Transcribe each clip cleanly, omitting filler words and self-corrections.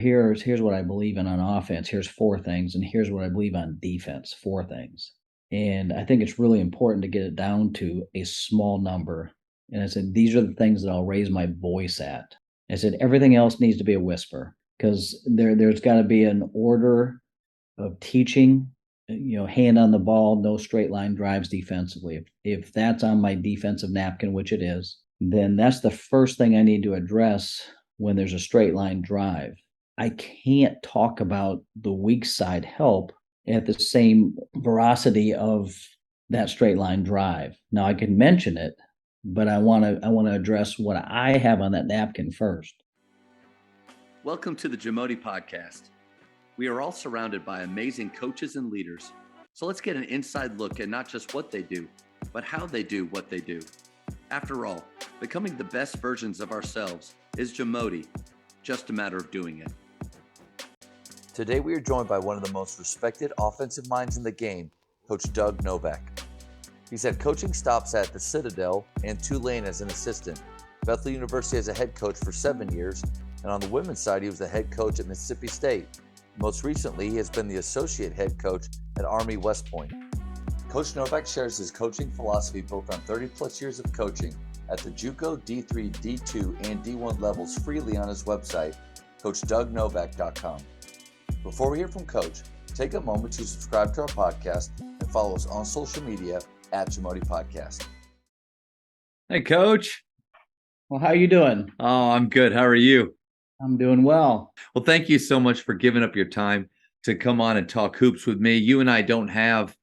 Here's what I believe in on offense. Here's four things, and here's what I believe on defense. Four things. And I think it's really important to get it down to a small number. And I said, these are the things that I'll raise my voice at. I said, everything else needs to be a whisper because there's got to be an order of teaching, hand on the ball, no straight line drives defensively. If that's on my defensive napkin, which it is, then that's the first thing I need to address when there's a straight line drive. I can't talk about the weak side help at the same veracity of that straight line drive. Now I can mention it, but I want to address what I have on that napkin first. Welcome to the Jamodi Podcast. We are all surrounded by amazing coaches and leaders. So let's get an inside look at not just what they do, but how they do what they do. After all, becoming the best versions of ourselves is Jamodi, just a matter of doing it. Today we are joined by one of the most respected offensive minds in the game, Coach Doug Novak. He's had coaching stops at the Citadel and Tulane as an assistant, Bethel University as a head coach for 7 years, and on the women's side he was the head coach at Mississippi State. Most recently, he has been the associate head coach at Army West Point. Coach Novak shares his coaching philosophy built on 30-plus years of coaching at the JUCO, D3, D2, and D1 levels freely on his website, CoachDougNovak.com. Before we hear from Coach, take a moment to subscribe to our podcast and follow us on social media at Jamodi Podcast. Hey, Coach. Well, how you doing? Oh, I'm good. How are you? I'm doing well. Well, thank you so much for giving up your time to come on and talk hoops with me. You and I don't have,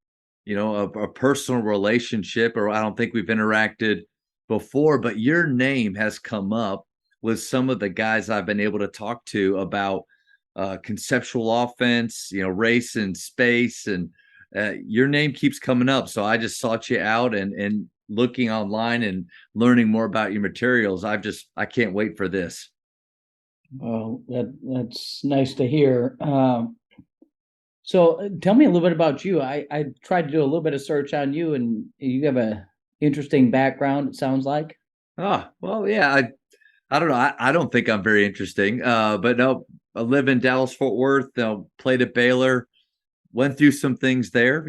a personal relationship, or I don't think we've interacted before, but your name has come up with some of the guys I've been able to talk to about conceptual offense, race and space, and your name keeps coming up. So I just sought you out and looking online and learning more about your materials. I can't wait for this. Well, that's nice to hear. So tell me a little bit about you. I tried to do a little bit of search on you, and you have a interesting background, it sounds like. Oh, well, yeah. I don't know. I don't think I'm very interesting, but no, I live in Dallas, Fort Worth, played at Baylor, went through some things there,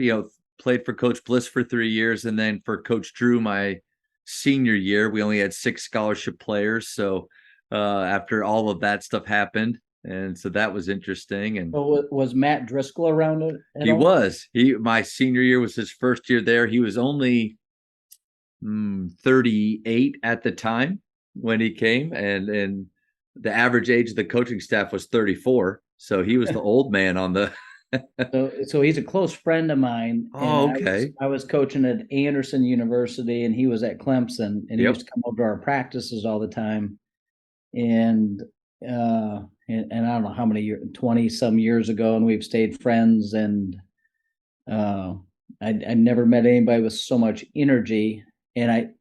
played for Coach Bliss for 3 years. And then for Coach Drew, my senior year, we only had 6 scholarship players. So after all of that stuff happened. And so that was interesting. And so was Matt Driscoll around it? He was. My senior year was his first year there. He was only 38 at the time when he came, and the average age of the coaching staff was 34. So he was the old man on the. So he's a close friend of mine. Oh, okay. I was coaching at Anderson University, and he was at Clemson, and he used to come over to our practices all the time. And I don't know how many years, 20 some years ago, and we've stayed friends. And I never met anybody with so much energy. And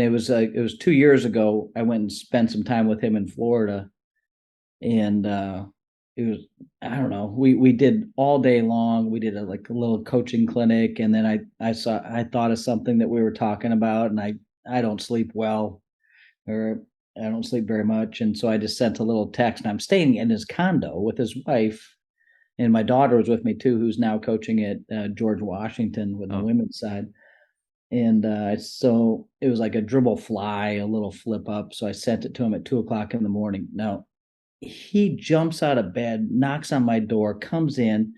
it was 2 years ago. I went and spent some time with him in Florida, and it was, I don't know. We did all day long. We did a little coaching clinic, and then I thought of something that we were talking about, and I don't sleep well, or I don't sleep very much, and so I just sent a little text. And I'm staying in his condo with his wife, and my daughter was with me too, who's now coaching at George Washington with the women's side. And so it was like a dribble fly, a little flip up. So I sent it to him at 2:00 in the morning. Now he jumps out of bed, knocks on my door, comes in.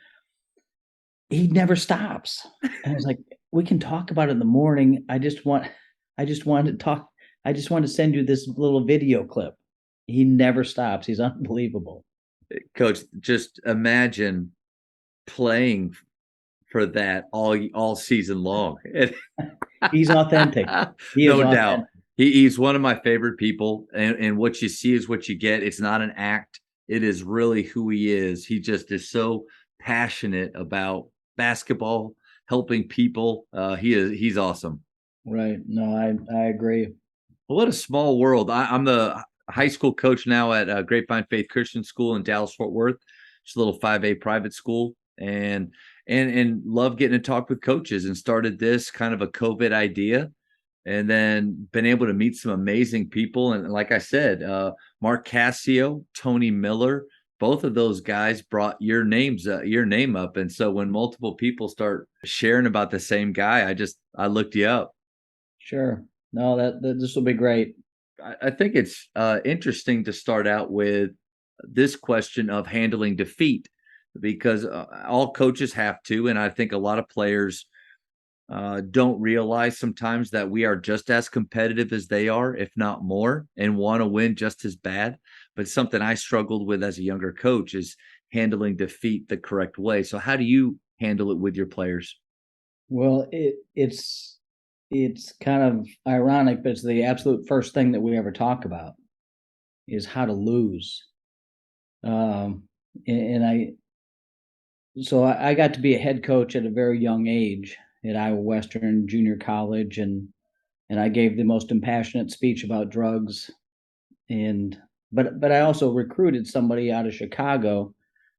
He never stops. And I was like, we can talk about it in the morning. I just wanted to talk. I just want to send you this little video clip. He never stops. He's unbelievable. Coach, just imagine playing for that all season long. He's authentic. No doubt. He's one of my favorite people, and what you see is what you get. It's not an act. It is really who he is. He just is so passionate about basketball, helping people. He's awesome. Right. No, I agree. Well, what a small world. I'm the high school coach now at Grapevine Faith Christian School in Dallas, Fort Worth. It's a little 5A private school, and love getting to talk with coaches, and started this kind of a COVID idea, and then been able to meet some amazing people. And like I said, Mark Cassio, Tony Miller, both of those guys brought your name up. And so when multiple people start sharing about the same guy, I looked you up. Sure. No, that this will be great. I think it's interesting to start out with this question of handling defeat, because all coaches have to, and I think a lot of players don't realize sometimes that we are just as competitive as they are, if not more, and want to win just as bad. But something I struggled with as a younger coach is handling defeat the correct way. So how do you handle it with your players? Well, it's kind of ironic, but it's the absolute first thing that we ever talk about is how to lose. Um, and I got to be a head coach at a very young age at Iowa Western Junior College, and I gave the most impassionate speech about drugs. And but I also recruited somebody out of Chicago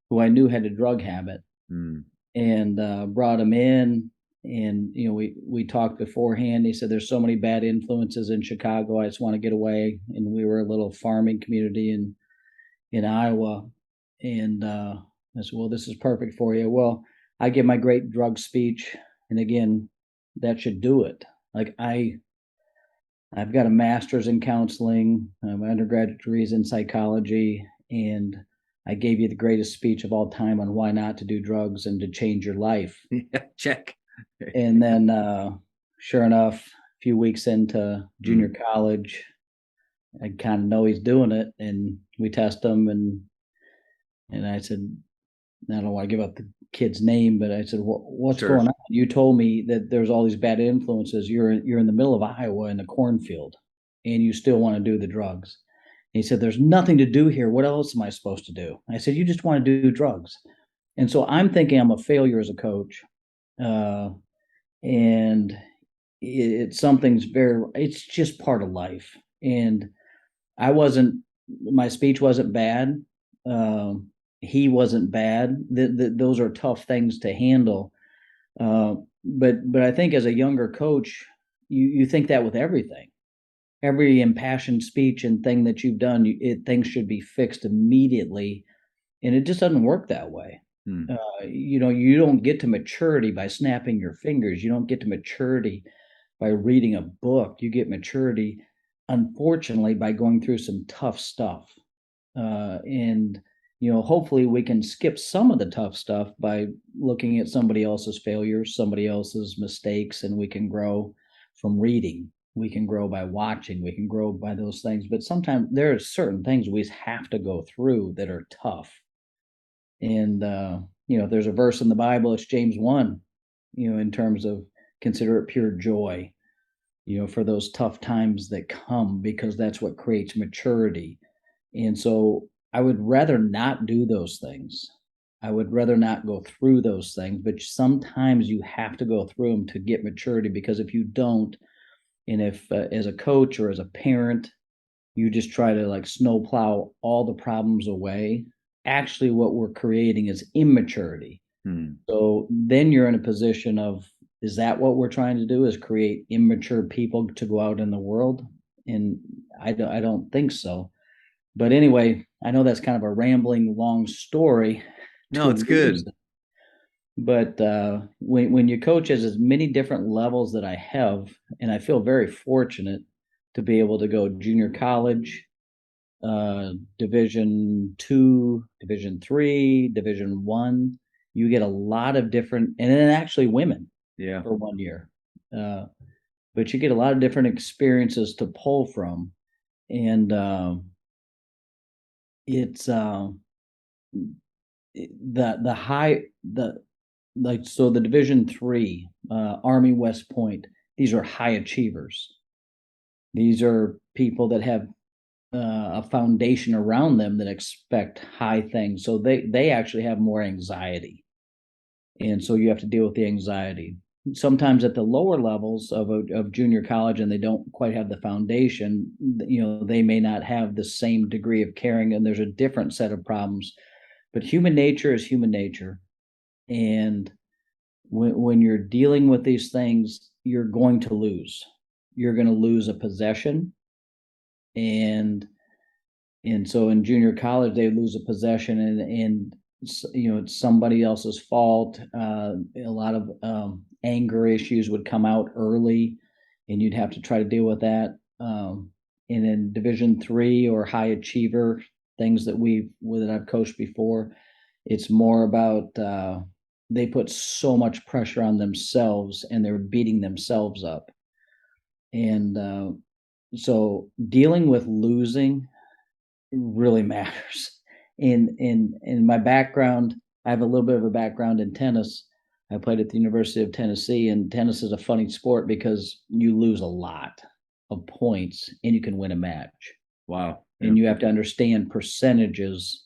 who I knew had a drug habit, and brought him in. And we talked beforehand. He said, "There's so many bad influences in Chicago. I just want to get away." And we were a little farming community in Iowa, and I said, "Well, this is perfect for you." Well, I give my great drug speech, and again, that should do it. Like I've got a master's in counseling, my undergraduate degree is in psychology, and I gave you the greatest speech of all time on why not to do drugs and to change your life. Yeah, check. And then, sure enough, a few weeks into junior college, I kind of know he's doing it, and we test him, and I said, I don't want to give up the kid's name, but I said, "What's Sure. going on? You told me that there's all these bad influences. You're in the middle of Iowa in a cornfield, and you still want to do the drugs." And he said, "There's nothing to do here. What else am I supposed to do?" I said, "You just want to do drugs." And so I'm thinking I'm a failure as a coach, and it's something's it's just part of life. And I wasn't. My speech wasn't bad. He wasn't bad. Those are tough things to handle. But I think as a younger coach, you think that with everything, every impassioned speech and thing that you've done, things should be fixed immediately, and it just doesn't work that way. You don't get to maturity by snapping your fingers. You don't get to maturity by reading a book. You get maturity, unfortunately, by going through some tough stuff. And hopefully we can skip some of the tough stuff by looking at somebody else's failures, somebody else's mistakes, and we can grow from reading. We can grow by watching. We can grow by those things. But sometimes there are certain things we have to go through that are tough. And there's a verse in the Bible, it's James 1, in terms of consider it pure joy, for those tough times that come, because that's what creates maturity. And so I would rather not do those things. I would rather not go through those things, but sometimes you have to go through them to get maturity, because if you don't, and if as a coach or as a parent, you just try to like snowplow all the problems away, actually what we're creating is immaturity. So then you're in a position of, is that what we're trying to do, is create immature people to go out in the world? And I don't think so. But anyway, I know that's kind of a rambling long story. No, it's good. But when you coach at as many different levels that I have, and I feel very fortunate to be able to go junior college, Division 2, Division 3, Division 1, you get a lot of different, and then actually women, for 1 year. But you get a lot of different experiences to pull from, and it's the high the like so the Division 3, Army West Point, these are high achievers. These are people that have a foundation around them that expect high things. So they actually have more anxiety. And so you have to deal with the anxiety. Sometimes at the lower levels of junior college, and they don't quite have the foundation, they may not have the same degree of caring, and there's a different set of problems. But human nature is human nature. And when you're dealing with these things, you're going to lose. You're going to lose a possession, and And so in junior college, they lose a possession, and it's somebody else's fault. A lot of anger issues would come out early, and you'd have to try to deal with that. And in Division III or high achiever things that I've coached before, it's more about they put so much pressure on themselves, and they're beating themselves up. And so dealing with losing really matters. In my background, I have a little bit of a background in tennis. I played at the University of Tennessee, and tennis is a funny sport because you lose a lot of points and you can win a match. Wow. And you have to understand percentages,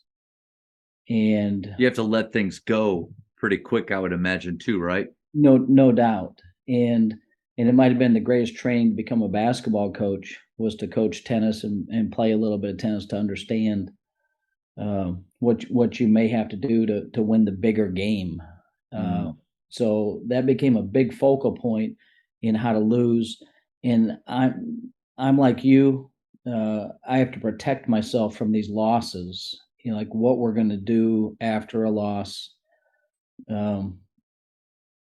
and you have to let things go pretty quick, I would imagine, too, right? No doubt. And it might have been the greatest training to become a basketball coach, was to coach tennis and play a little bit of tennis to understand what you may have to do to win the bigger game. So that became a big focal point in how to lose. And I'm like you. I have to protect myself from these losses. Like what we're going to do after a loss. How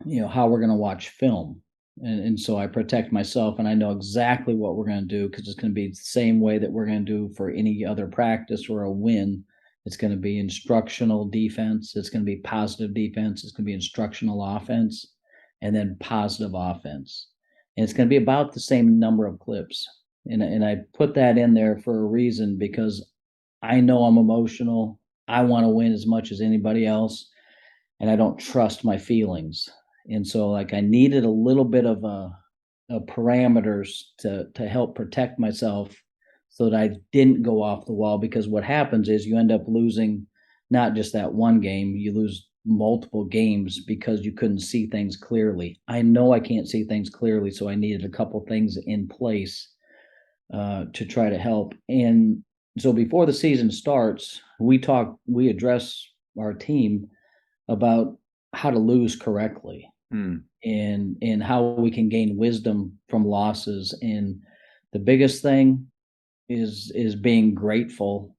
we're going to watch film. And so I protect myself, and I know exactly what we're going to do, because it's going to be the same way that we're going to do for any other practice or a win. It's going to be instructional defense. It's going to be positive defense. It's going to be instructional offense, and then positive offense. And it's going to be about the same number of clips. And I put that in there for a reason, because I know I'm emotional. I want to win as much as anybody else, and I don't trust my feelings. And so like I needed a little bit of parameters to help protect myself, so that I didn't go off the wall. Because what happens is you end up losing not just that one game, you lose multiple games because you couldn't see things clearly. I know I can't see things clearly, so I needed a couple things in place to try to help. And so before the season starts, we address our team about how to lose correctly. And how we can gain wisdom from losses. And the biggest thing is being grateful.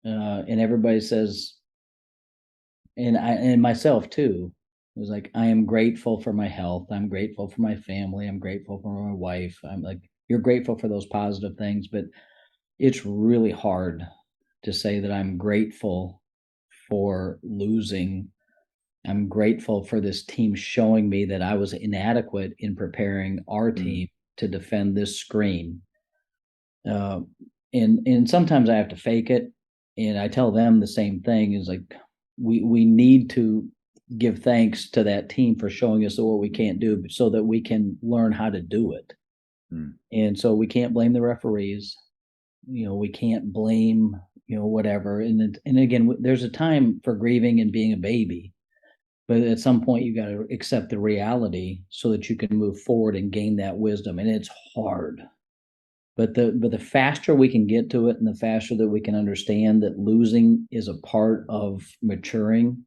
And everybody says, and myself too, it was like, I am grateful for my health. I'm grateful for my family. I'm grateful for my wife. I'm like, you're grateful for those positive things, but it's really hard to say that I'm grateful for losing. I'm grateful for this team showing me that I was inadequate in preparing our team to defend this screen. And sometimes I have to fake it, and I tell them the same thing, is like, we need to give thanks to that team for showing us what we can't do, so that we can learn how to do it. And so we can't blame the referees. We can't blame, whatever. And again, there's a time for grieving and being a baby. But at some point, you got to accept the reality so that you can move forward and gain that wisdom. And it's hard. But the faster we can get to it, and the faster that we can understand that losing is a part of maturing,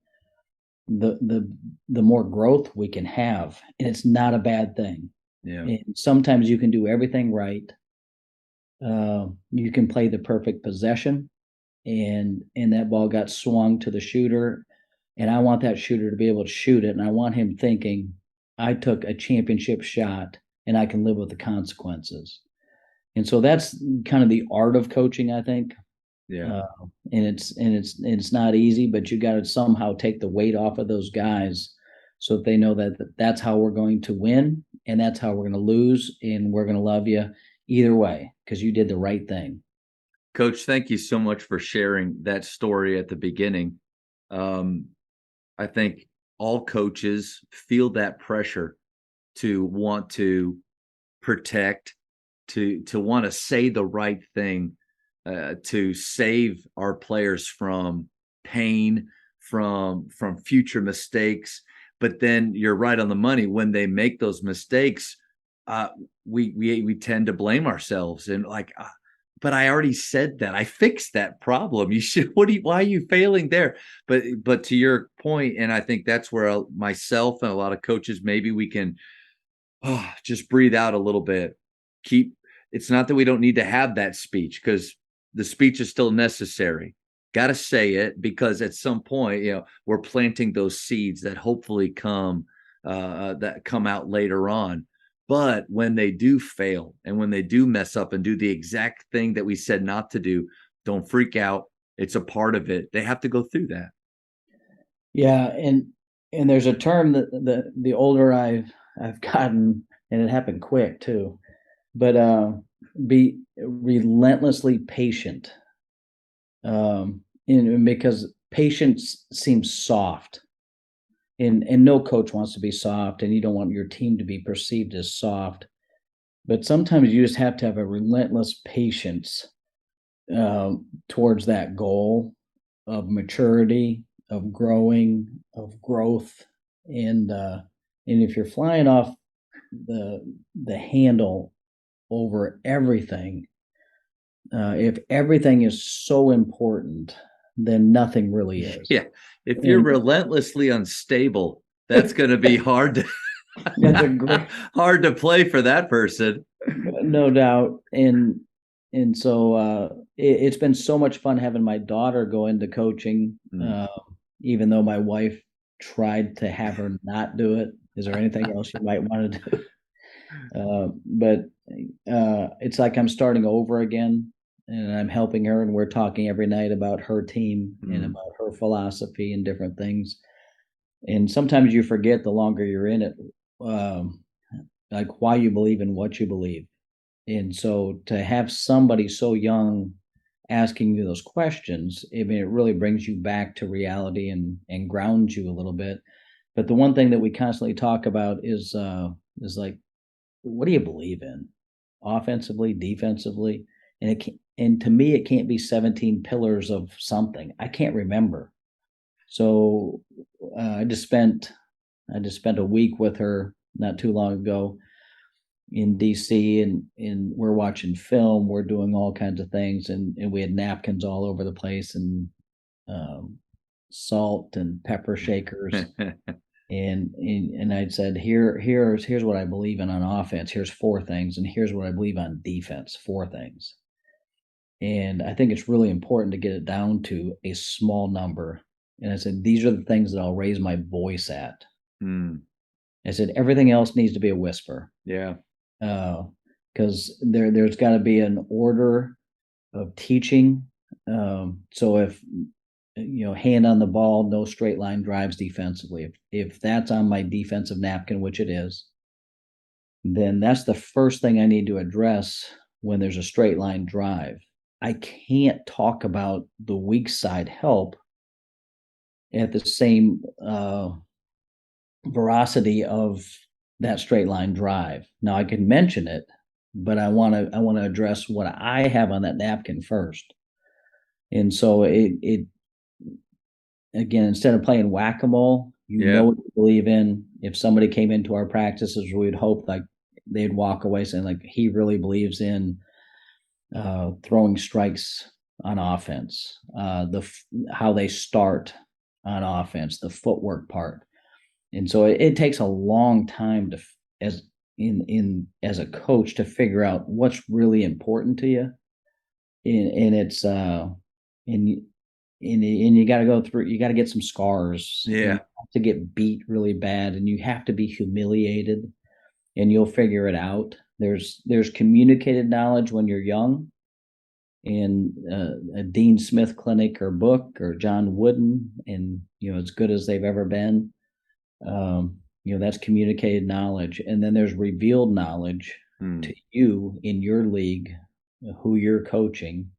the more growth we can have. And it's not a bad thing. Yeah. And sometimes you can do everything right. You can play the perfect possession, and that ball got swung to the shooter. And I want that shooter to be able to shoot it. And I want him thinking, I took a championship shot and I can live with the consequences. And so that's kind of the art of coaching, I think. Yeah. And it's not easy, but you got to somehow take the weight off of those guys, so that they know that that's how we're going to win, and that's how we're going to lose. And we're going to love you either way, because you did the right thing. Coach, thank you so much for sharing that story at the beginning. I think all coaches feel that pressure to want to protect, to want to say the right thing, to save our players from pain, from future mistakes. But then you're right on the money. When they make those mistakes, we tend to blame ourselves, and like, but I already said that. I fixed that problem. You should. Why are you failing there? But to your point, and I think that's where myself and a lot of coaches, maybe we can just breathe out a little bit. It's not that we don't need to have that speech, because the speech is still necessary. Got to say it, because at some point, we're planting those seeds that hopefully come out later on. But when they do fail and when they do mess up and do the exact thing that we said not to do, don't freak out. It's a part of it. They have to go through that. Yeah, and there's a term that the older I've gotten, and it happened quick too, but be relentlessly patient. And because patience seems soft, and no coach wants to be soft, and you don't want your team to be perceived as soft. But sometimes you just have to have a relentless patience towards that goal of maturity, of growing, of growth, and if you're flying off the handle over everything, if everything is so important, then nothing really is. Yeah, if you're relentlessly unstable, that's going to be hard to hard to play for that person. No doubt. And so it's been so much fun having my daughter go into coaching, even though my wife tried to have her not do it. Is there anything else you might want to do? But it's like I'm starting over again, and I'm helping her, and we're talking every night about her team and about her philosophy and different things. And sometimes you forget the longer you're in it, like why you believe in what you believe. And so to have somebody so young asking you those questions, I mean, it really brings you back to reality and grounds you a little bit. But the one thing that we constantly talk about is like, what do you believe in, offensively, defensively? And to me, it can't be 17 pillars of something. I can't remember. So I just spent a week with her not too long ago in DC, and we're watching film, we're doing all kinds of things, and we had napkins all over the place, and salt and pepper shakers. and I'd said, here's what I believe in on offense, here's 4 things, and here's what I believe on defense, 4 things. And I think it's really important to get it down to a small number. And I said, these are the things that I'll raise my voice at. I said, everything else needs to be a whisper. Yeah. Because there's got to be an order of teaching. So if, hand on the ball, no straight line drives defensively. If that's on my defensive napkin, which it is, then that's the first thing I need to address when there's a straight line drive. I can't talk about the weak side help at the same veracity of that straight line drive. Now I can mention it, but I want to address what I have on that napkin first. And so it again, instead of playing whack-a-mole, know what you believe in. If somebody came into our practices, we'd hope like they'd walk away saying like he really believes in throwing strikes on offense, how they start on offense, the footwork part. And so it takes a long time as a coach to figure out what's really important to you. And it's and you got to go through, you got to get some scars. Yeah. To get beat really bad, and you have to be humiliated, and you'll figure it out. There's communicated knowledge when you're young, and a Dean Smith clinic or book or John Wooden, and as good as they've ever been, that's communicated knowledge. And then there's revealed knowledge to you in your league, who you're coaching,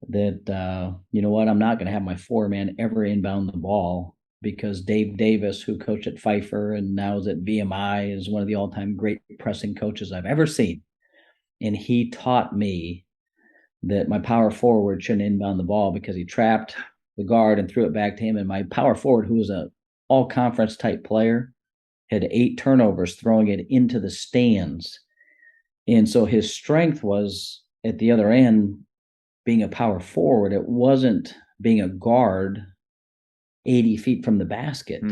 that I'm not going to have my 4-man ever inbound the ball, because Dave Davis, who coached at Pfeiffer and now is at VMI, is one of the all-time great pressing coaches I've ever seen. And he taught me that my power forward shouldn't inbound the ball, because he trapped the guard and threw it back to him. And my power forward, who was a all-conference type player, had 8 turnovers throwing it into the stands. And so his strength was at the other end, being a power forward. It wasn't being a guard 80 feet from the basket.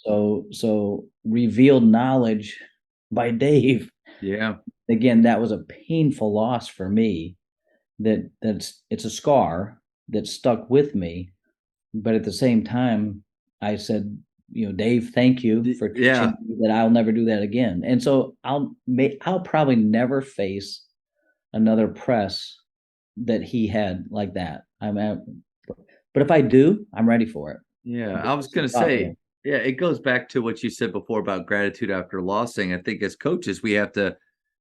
So revealed knowledge by Dave. Yeah. Again, that was a painful loss for me, it's a scar that stuck with me. But at the same time, I said, Dave, thank you for teaching me that I'll never do that again. And so I'll probably never face another press that he had like that. But if I do, I'm ready for it. Yeah, I was going to say, yeah, it goes back to what you said before about gratitude after losing. I think as coaches, we have to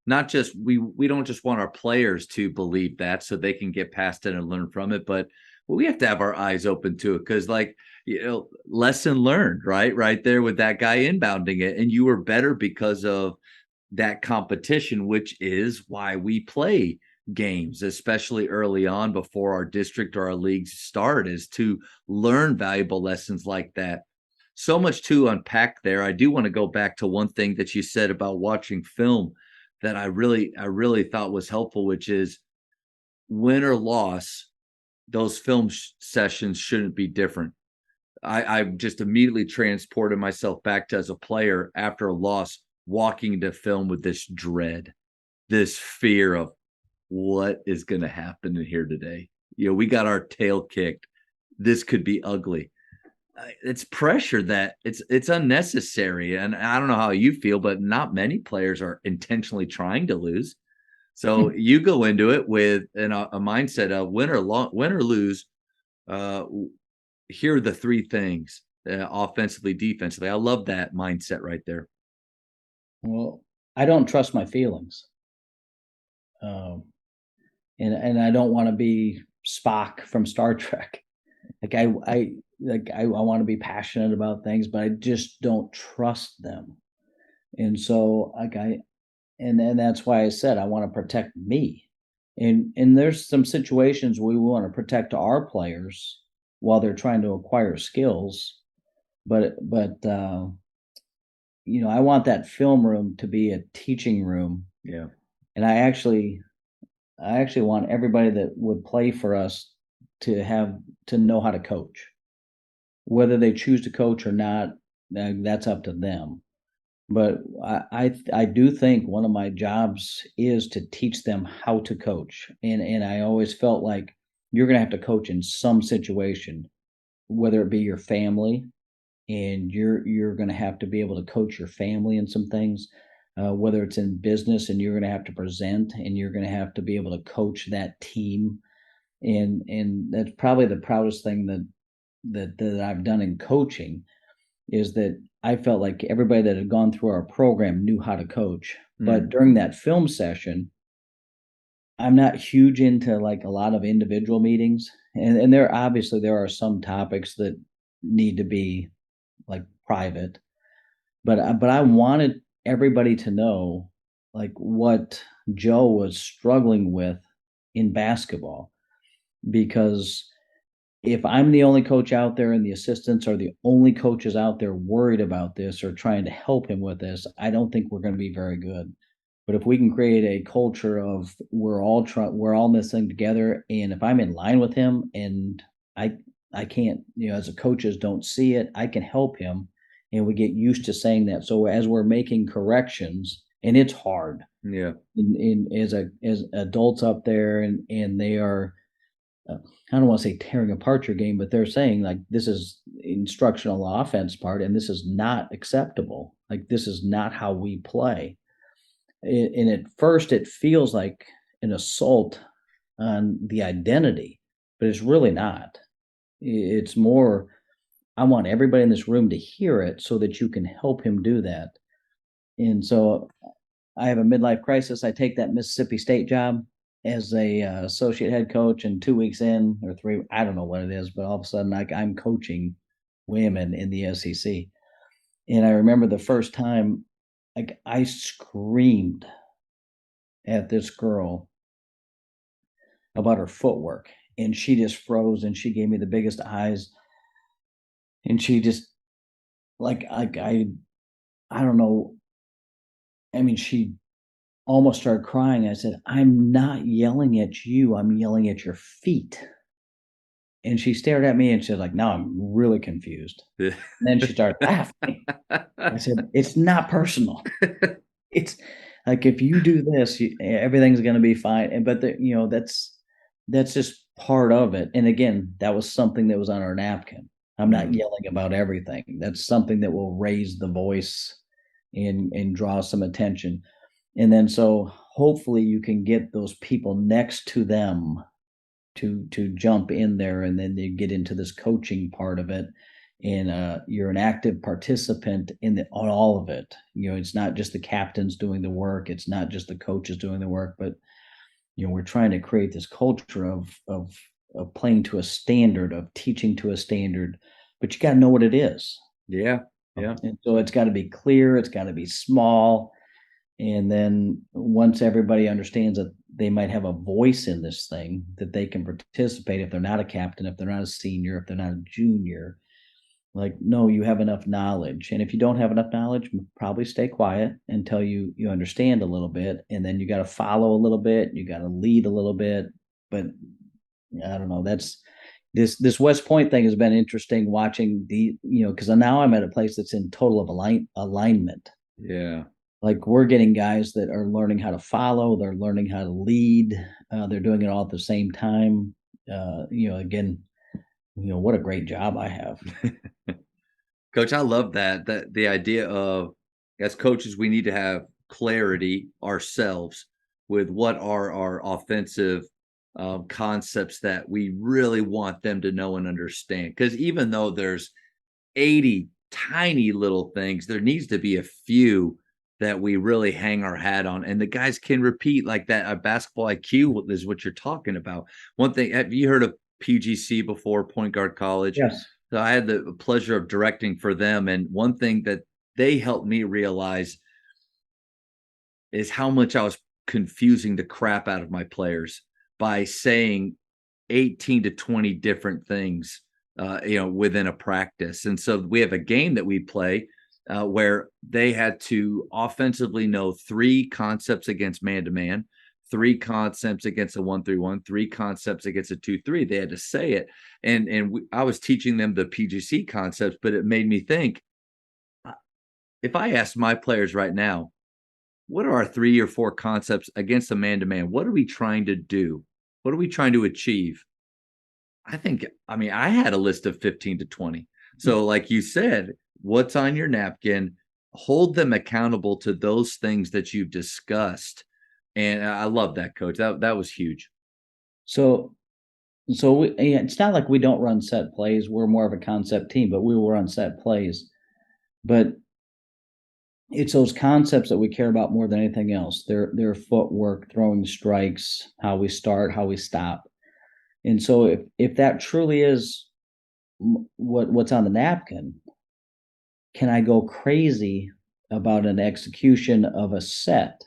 not just we don't just want our players to believe that so they can get past it and learn from it, but we have to have our eyes open to it because, like, lesson learned, right there with that guy inbounding it, and you were better because of that competition, which is why we play games, especially early on before our district or our leagues start, is to learn valuable lessons like that. So much to unpack there. I do want to go back to one thing that you said about watching film that I really thought was helpful, which is win or loss, those film sessions shouldn't be different. I just immediately transported myself back to as a player after a loss, walking into film with this dread, this fear of what is going to happen in here today. We got our tail kicked. This could be ugly. It's pressure that it's unnecessary. And I don't know how you feel, but not many players are intentionally trying to lose. So you go into it with a mindset of win or lose. Here are the three things, offensively, defensively. I love that mindset right there. Well, I don't trust my feelings. And I don't want to be Spock from Star Trek. Like I want to be passionate about things, but I just don't trust them. And so and that's why I said I want to protect me. And there's some situations we want to protect our players while they're trying to acquire skills. But I want that film room to be a teaching room. Yeah. And I actually want everybody that would play for us to know how to coach. Whether they choose to coach or not, that's up to them. But I do think one of my jobs is to teach them how to coach. And I always felt like you're going to have to coach in some situation, whether it be your family, and you're going to have to be able to coach your family in some things, whether it's in business and you're going to have to present and you're going to have to be able to coach that team. And that's probably the proudest thing that I've done in coaching is that I felt like everybody that had gone through our program knew how to coach. But during that film session, I'm not huge into like a lot of individual meetings. And there are some topics that need to be like private. But I wanted everybody to know like what Joe was struggling with in basketball. Because if I'm the only coach out there and the assistants are the only coaches out there worried about this or trying to help him with this, I don't think we're going to be very good. But if we can create a culture of we're all in this thing together, and if I'm in line with him and I can't, as a coaches don't see it, I can help him, and we get used to saying that. So as we're making corrections, and it's hard, yeah, as adults up there, and they are. I don't want to say tearing apart your game, but they're saying like this is instructional offense part, and this is not acceptable. Like this is not how we play. And at first, it feels like an assault on the identity, but it's really not. It's more. I want everybody in this room to hear it so that you can help him do that. And so, I have a midlife crisis. I take that Mississippi State job as a associate head coach, and 2 weeks in or 3, I don't know what it is, but all of a sudden I'm coaching women in the SEC. And I remember the first time, like I screamed at this girl about her footwork, and she just froze and she gave me the biggest eyes, and she just I don't know. I mean, she almost started crying. I said, "I'm not yelling at you. I'm yelling at your feet." And she stared at me and she was like, "Now I'm really confused." And then she started laughing. I said, "It's not personal. It's like if you do this, everything's going to be fine." But that's that's just part of it. And again, that was something that was on our napkin. I'm not Mm. yelling about everything. That's something that will raise the voice and draw some attention. And then so hopefully you can get those people next to them to jump in there, and then they get into this coaching part of it. And you're an active participant on all of it. It's not just the captains doing the work, it's not just the coaches doing the work, but we're trying to create this culture of playing to a standard, of teaching to a standard, but you got to know what it is. Yeah. Yeah. And so it's got to be clear, it's got to be small. And then once everybody understands that they might have a voice in this thing, that they can participate if they're not a captain, if they're not a senior, if they're not a junior. Like, no, you have enough knowledge. And if you don't have enough knowledge, probably stay quiet until you understand a little bit. And then you got to follow a little bit, you got to lead a little bit. But I don't know. That's this West Point thing has been interesting watching because now I'm at a place that's in total of alignment. Yeah. Like, we're getting guys that are learning how to follow, they're learning how to lead, they're doing it all at the same time. Again, what a great job I have. Coach, I love that the idea of, as coaches, we need to have clarity ourselves with what are our offensive concepts that we really want them to know and understand. Because even though there's 80 tiny little things, there needs to be a few that we really hang our hat on, and the guys can repeat like that. Basketball IQ is what you're talking about. One thing, have you heard of PGC before, Point Guard College? Yes. So I had the pleasure of directing for them, and one thing that they helped me realize is how much I was confusing the crap out of my players by saying 18 to 20 different things, within a practice. And so we have a game that we play where they had to offensively know 3 concepts against man-to-man, 3 concepts against a 1-3-1, 3 concepts against a 2-3. They had to say it. And I was teaching them the PGC concepts, but it made me think, if I asked my players right now, what are our 3 or 4 concepts against a man-to-man? What are we trying to do? What are we trying to achieve? I had a list of 15 to 20. So like you said, what's on your napkin, hold them accountable to those things that you've discussed. And I love that, coach. That was huge. So it's not like we don't run set plays. We're more of a concept team, but we will run set plays. But it's those concepts that we care about more than anything else. Their footwork, throwing strikes, how we start, how we stop. And so if that truly is what's on the napkin, can I go crazy about an execution of a set?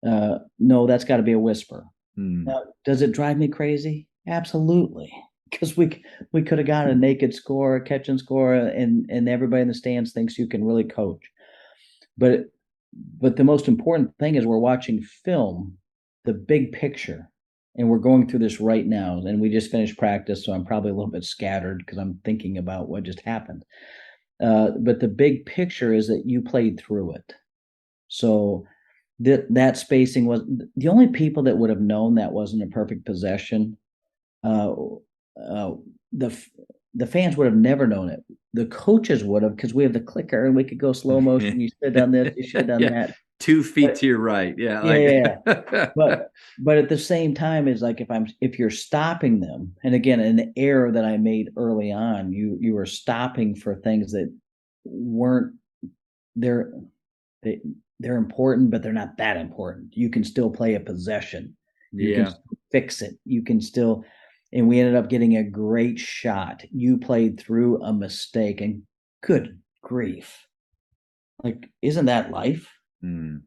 No, that's got to be a whisper. Now, does it drive me crazy? Absolutely, because we could have got a naked score, a catch and score, and everybody in the stands thinks you can really coach. But the most important thing is we're watching film, the big picture, and we're going through this right now. And we just finished practice, so I'm probably a little bit scattered because I'm thinking about what just happened. But the big picture is that you played through it. So that spacing was the only people that would have known that wasn't a perfect possession. Uh, the fans would have never known it. The coaches would have, because we have the clicker and we could go slow motion. You should have done this. You should have done that. 2 feet to your right. Yeah. Yeah. But at the same time, is like if you're stopping them, and again, an error that I made early on, you were stopping for things that weren't they're they're important, but they're not that important. You can still play a possession. You can still fix it. You can still, and we ended up getting a great shot. You played through a mistake, and good grief. Like, isn't that life?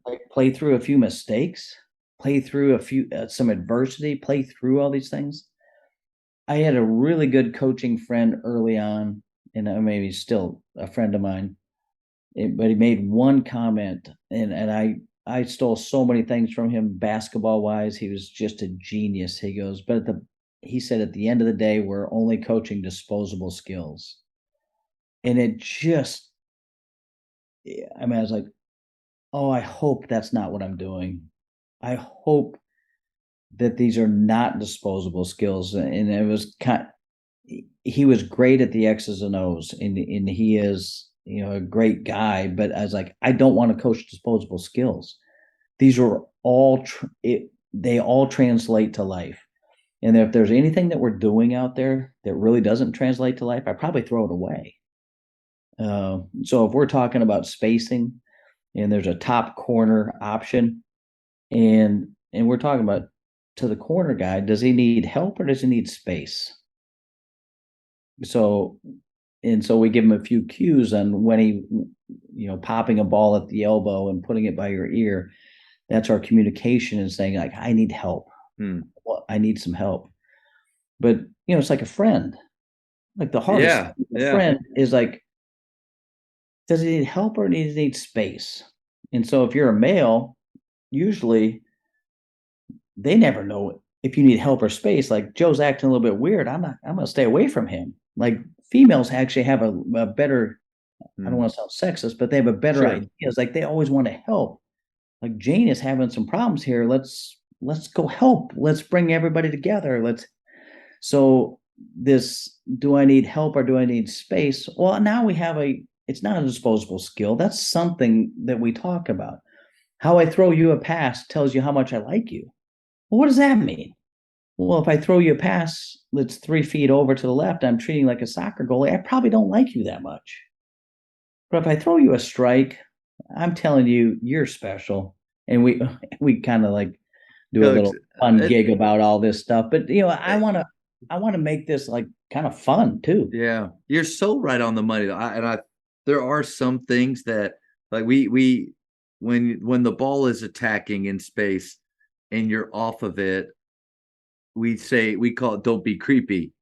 Like, play through a few mistakes, play through a few some adversity, play through all these things. I had a really good coaching friend early on, and maybe still a friend of mine, but he made one comment, and I stole so many things from him basketball wise. He was just a genius. He goes, but he said, at the end of the day, we're only coaching disposable skills. And it just, I was like, oh, I hope that's not what I'm doing. I hope that these are not disposable skills. And it was he was great at the X's and O's, and he is, a great guy. But I was like, I don't want to coach disposable skills. These are all they all translate to life. And if there's anything that we're doing out there that really doesn't translate to life, I probably throw it away. So if we're talking about spacing, and there's a top corner option, and we're talking about, to the corner guy, does he need help or does he need space? So we give him a few cues on when he, popping a ball at the elbow and putting it by your ear. That's our communication, and saying, like, I need help. Well, I need some help. But it's like a friend. Like the hardest friend is like, does he need help or does he need space? And so if you're a male, usually they never know if you need help or space. Like, Joe's acting a little bit weird, I'm gonna stay away from him. Like, females actually have a better, I don't want to sound sexist, but they have a better idea. It's like they always want to help. Like, Jane is having some problems here. Let's go help. Let's bring everybody together. So this, do I need help or do I need space? Well, now we have it's not a disposable skill. That's something that we talk about. How I throw you a pass tells you how much I like you. Well, what does that mean? Well, if I throw you a pass that's 3 feet over to the left, I'm treating like a soccer goalie. I probably don't like you that much. But if I throw you a strike, I'm telling you, you're special. And we kind of like do a little fun gig about all this stuff. But I want to make this like kind of fun too. Yeah, you're so right on the money. There are some things that, like, when the ball is attacking in space and you're off of it, we call it, don't be creepy.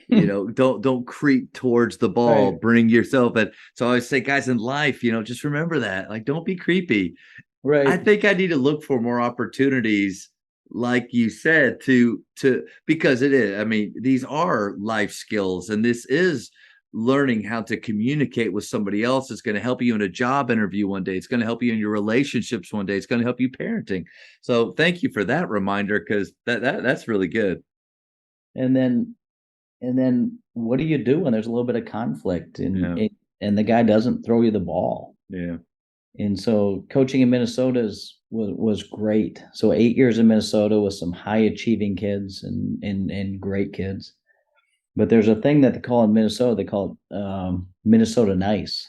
Don't creep towards the ball. Right. Bring yourself in. So I always say, guys, in life, just remember that. Like, don't be creepy. Right. I think I need to look for more opportunities, like you said, because it is. I mean, these are life skills, and this is learning how to communicate with somebody else. It's going to help you in a job interview one day. It's going to help you in your relationships one day. It's going to help you parenting. So thank you for that reminder, because that's really good. And then what do you do when there's a little bit of conflict and the guy doesn't throw you the ball? Yeah. And so coaching in Minnesota was great. So 8 years in Minnesota with some high achieving kids and great kids. But there's a thing that they call in Minnesota, they call it Minnesota nice.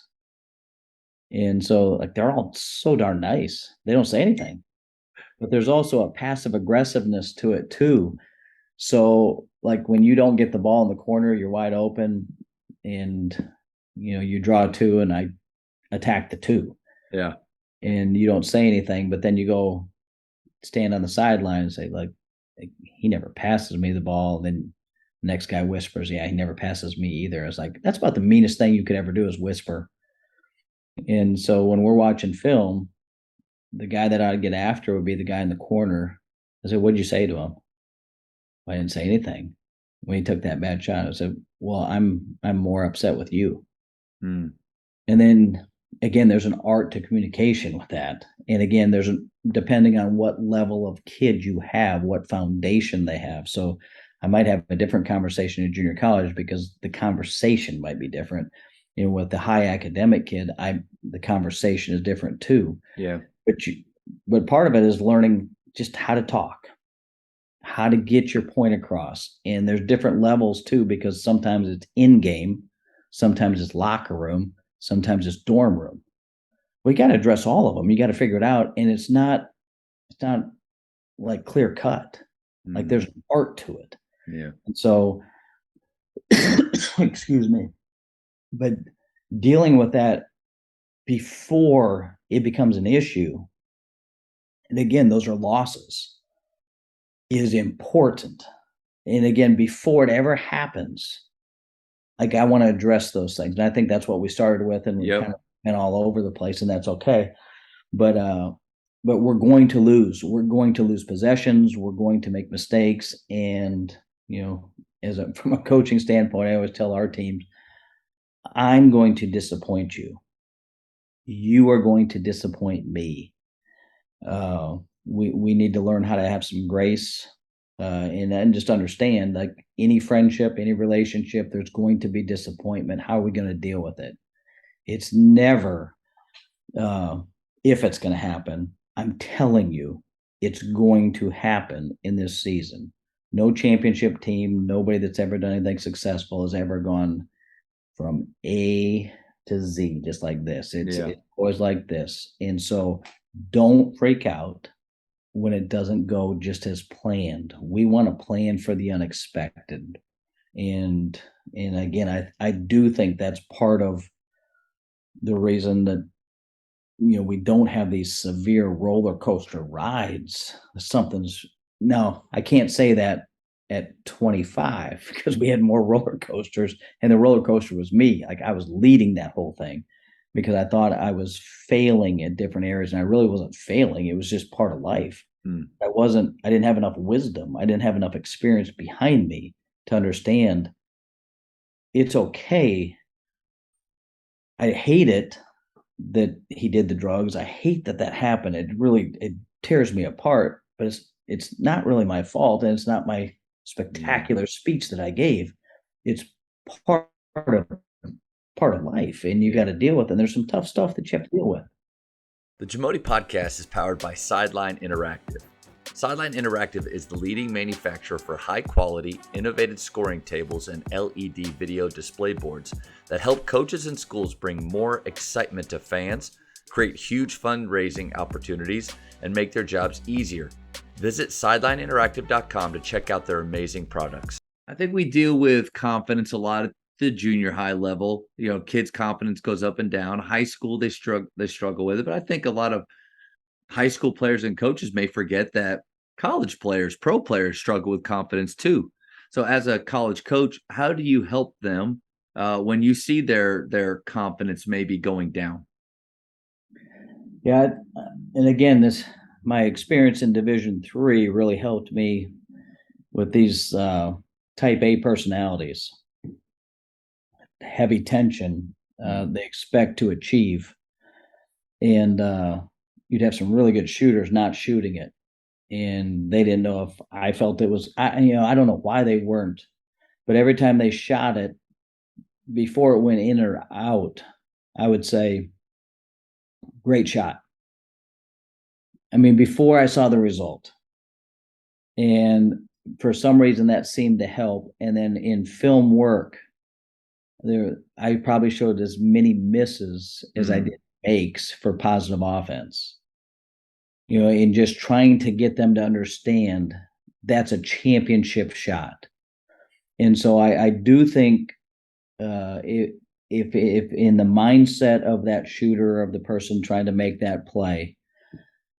And so, like, they're all so darn nice. They don't say anything. But there's also a passive aggressiveness to it too. So, like, when you don't get the ball in the corner, you're wide open, and you draw a 2 and I attack the 2. Yeah. And you don't say anything, but then you go stand on the sideline and say, like, he never passes me the ball. And then the next guy whispers, yeah, he never passes me either. It's like, that's about the meanest thing you could ever do, is whisper. And so when we're watching film, the guy that I'd get after would be the guy in the corner. I said, what'd you say to him? I didn't say anything. When he took that bad shot, I said, well, I'm more upset with you. And then again, there's an art to communication with that. And again, depending on what level of kid you have, what foundation they have. So I might have a different conversation in junior college because the conversation might be different. With the high academic kid, the conversation is different too. Yeah. But part of it is learning just how to talk, how to get your point across. And there's different levels too, because sometimes it's in game, sometimes it's locker room, sometimes it's dorm room. We got to address all of them. You got to figure it out. And it's not like clear cut. Like, there's an art to it. Yeah. And so, excuse me, but dealing with that before it becomes an issue, and again, those are losses, is important. And again, before it ever happens, like, I want to address those things. And I think that's what we started with, and we kind of went all over the place, and that's okay. But we're going to lose. We're going to lose possessions. We're going to make mistakes. And, from a coaching standpoint, I always tell our teams, I'm going to disappoint you. You are going to disappoint me. We need to learn how to have some grace and just understand, like any friendship, any relationship, there's going to be disappointment. How are we going to deal with it? It's never if it's going to happen. I'm telling you, it's going to happen in this season. No championship team, nobody that's ever done anything successful has ever gone from A to Z just like this. It's always like this. And so don't freak out when it doesn't go just as planned. We want to plan for the unexpected. And again, I do think that's part of the reason that we don't have these severe roller coaster rides. Something's no, I can't say that at 25 because we had more roller coasters, and the roller coaster was me. Like I was leading that whole thing because I thought I was failing at different areas, and I really wasn't failing. It was just part of life. I didn't have enough wisdom. I didn't have enough experience behind me to understand it's okay. I hate it that he did the drugs. I hate that happened. It tears me apart, but it's not really my fault, and it's not my spectacular speech that I gave. It's part of life, and you got to deal with it. And there's some tough stuff that you have to deal with. The Jamodi podcast is powered by Sideline Interactive. Sideline Interactive is the leading manufacturer for high-quality, innovative scoring tables and LED video display boards that help coaches and schools bring more excitement to fans, create huge fundraising opportunities, and make their jobs easier. Visit sidelineinteractive.com to check out their amazing products. I think we deal with confidence a lot at the junior high level. Kids' confidence goes up and down. High school, they struggle with it, but I think a lot of high school players and coaches may forget that college players, pro players struggle with confidence too. So as a college coach, how do you help them when you see their confidence maybe going down? Yeah. And again, my experience in Division III really helped me with these type A personalities. Heavy tension, they expect to achieve. And you'd have some really good shooters not shooting it, and they didn't know if I felt it was. I don't know why they weren't, but every time they shot it, before it went in or out, I would say, "Great shot." I mean, before I saw the result, and for some reason that seemed to help. And then in film work, I probably showed as many misses as I did makes for positive offense. In just trying to get them to understand that's a championship shot. And so I do think if in the mindset of that shooter, of the person trying to make that play,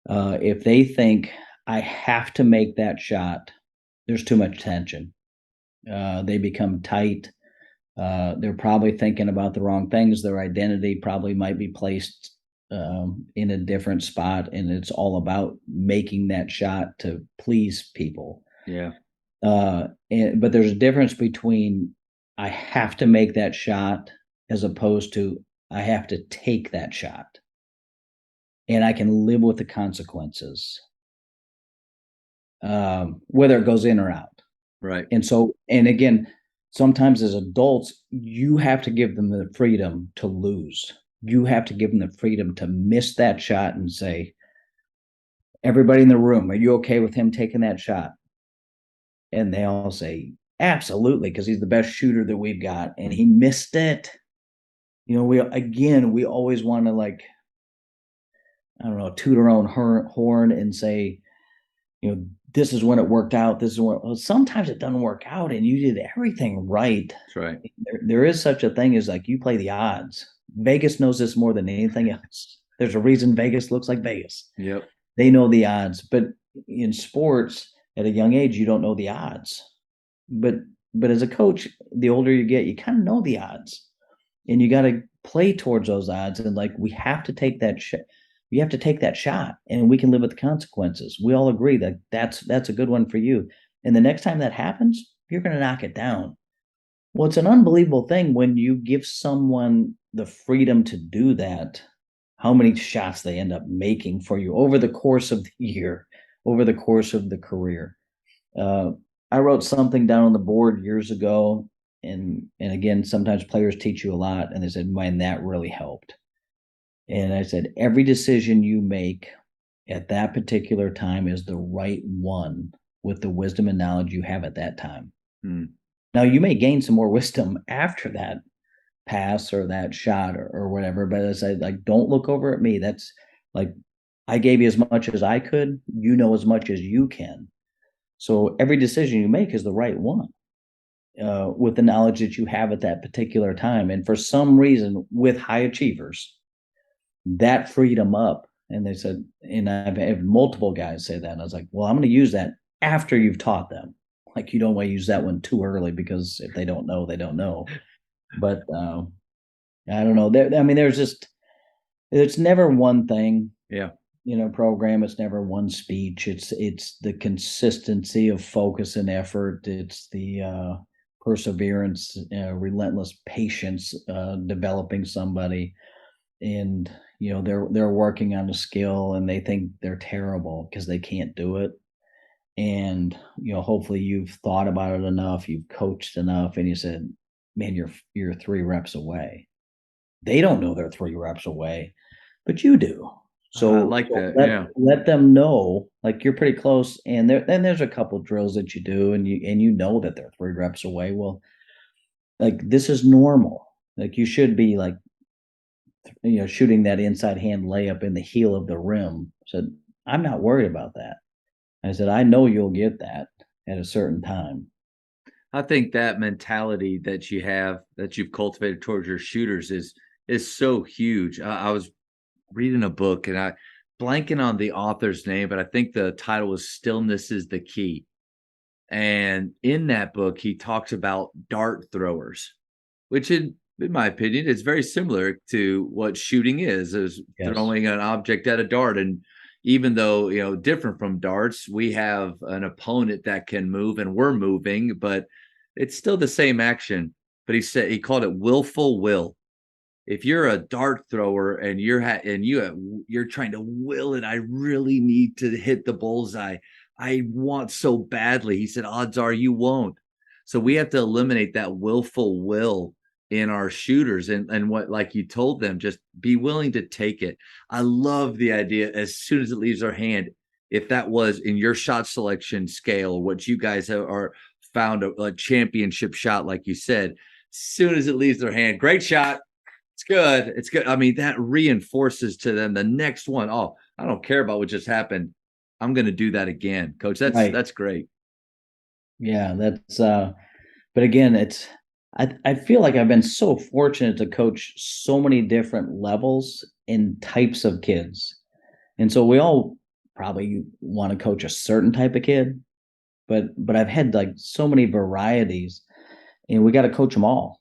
if they think I have to make that shot, there's too much tension. They become tight. They're probably thinking about the wrong things. Their identity probably might be placed in a different spot, and it's all about making that shot to please people. Yeah. But there's a difference between I have to make that shot as opposed to I have to take that shot, and I can live with the consequences, whether it goes in or out. Right. And again, sometimes as adults, you have to give them the freedom to lose. You have to give them the freedom to miss that shot and say, everybody in the room, are you okay with him taking that shot? And they all say, absolutely, because he's the best shooter that we've got, and he missed it. We always want to, like, I don't know, toot our own horn and say, this is when it worked out. This is when. Well, sometimes it doesn't work out, and you did everything right. That's right. There is such a thing as, like, you play the odds. Vegas knows this more than anything else. There's a reason Vegas looks like Vegas. Yep. They know the odds, but in sports at a young age, you don't know the odds. But as a coach, the older you get, you kind of know the odds, and you got to play towards those odds. And, like, we have to take that you have to take that shot, and we can live with the consequences. We all agree that that's a good one for you. And the next time that happens, you're going to knock it down. Well, it's an unbelievable thing when you give someone the freedom to do that, how many shots they end up making for you over the course of the year, over the course of the career. Uh, I wrote something down on the board years ago, and again, sometimes players teach you a lot, and they said, "Man, that really helped." And I said, every decision you make at that particular time is the right one with the wisdom and knowledge you have at that time. Hmm. Now, you may gain some more wisdom after that pass or that shot or whatever, but as I like, don't look over at me. That's like, I gave you as much as I could. You know as much as you can. So every decision you make is the right one with the knowledge that you have at that particular time. And for some reason, with high achievers, that freed them up. And they said, and I've had multiple guys say that. And I was like, well, I'm going to use that after you've taught them. Like, you don't want to use that one too early, because if they don't know, they don't know. But I don't know. I mean, it's never one thing. Yeah. Program. It's never one speech. It's the consistency of focus and effort. It's the perseverance, relentless patience, developing somebody. And they're working on a skill and they think they're terrible because they can't do it. And hopefully you've thought about it enough, you've coached enough, and you said, man, you're 3 reps away. They don't know they're 3 reps away, but you do. So I like that. let them know, like, you're pretty close. And then there's a couple drills that you do, and you know that they're 3 reps away. Well, like, this is normal. Like, you should be like, shooting that inside hand layup in the heel of the rim. Said, I'm not worried about that. I said, I know you'll get that at a certain time. I think that mentality that you have, that you've cultivated towards your shooters is so huge. I was reading a book and I blanking on the author's name, but I think the title was Stillness is the Key. And in that book, he talks about dart throwers, which in my opinion, is very similar to what shooting is yes. Throwing an object at a dart. And even though, different from darts, we have an opponent that can move and we're moving, but it's still the same action. But he called it willful will. If you're a dart thrower and you're trying to will it, I really need to hit the bullseye. I want so badly. He said, odds are you won't. So we have to eliminate that willful will in our shooters, and what, like you told them, just be willing to take it. I love the idea as soon as it leaves our hand. If that was in your shot selection scale, what you guys are found a championship shot, like you said, as soon as it leaves their hand, great shot. It's good. It's good. I mean, that reinforces to them the next one. Oh, I don't care about what just happened. I'm going to do that again, coach. That's great. Yeah, but again, I feel like I've been so fortunate to coach so many different levels and types of kids. And so we all probably want to coach a certain type of kid, but I've had like so many varieties, and we got to coach them all.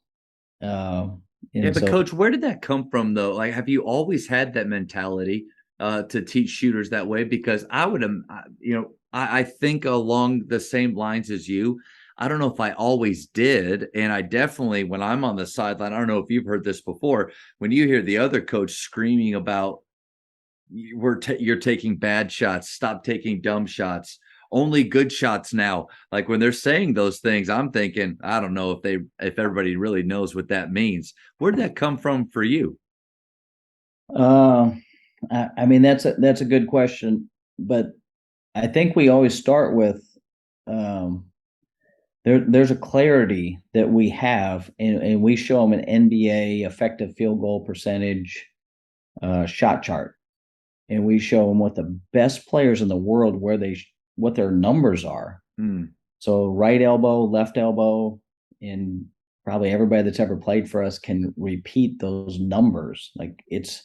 Yeah, but coach, where did that come from though? Like, have you always had that mentality to teach shooters that way? Because I think along the same lines as you. I don't know if I always did. And I definitely, when I'm on the sideline, I don't know if you've heard this before, when you hear the other coach screaming about you're taking bad shots, stop taking dumb shots, only good shots now. Like, when they're saying those things, I'm thinking, I don't know if everybody really knows what that means. Where'd that come from for you? I mean, that's a good question, but I think we always start with there's a clarity that we have, and we show them an NBA effective field goal percentage shot chart, and we show them what the best players in the world, what their numbers are. So right elbow, left elbow, and probably everybody that's ever played for us can repeat those numbers. Like, it's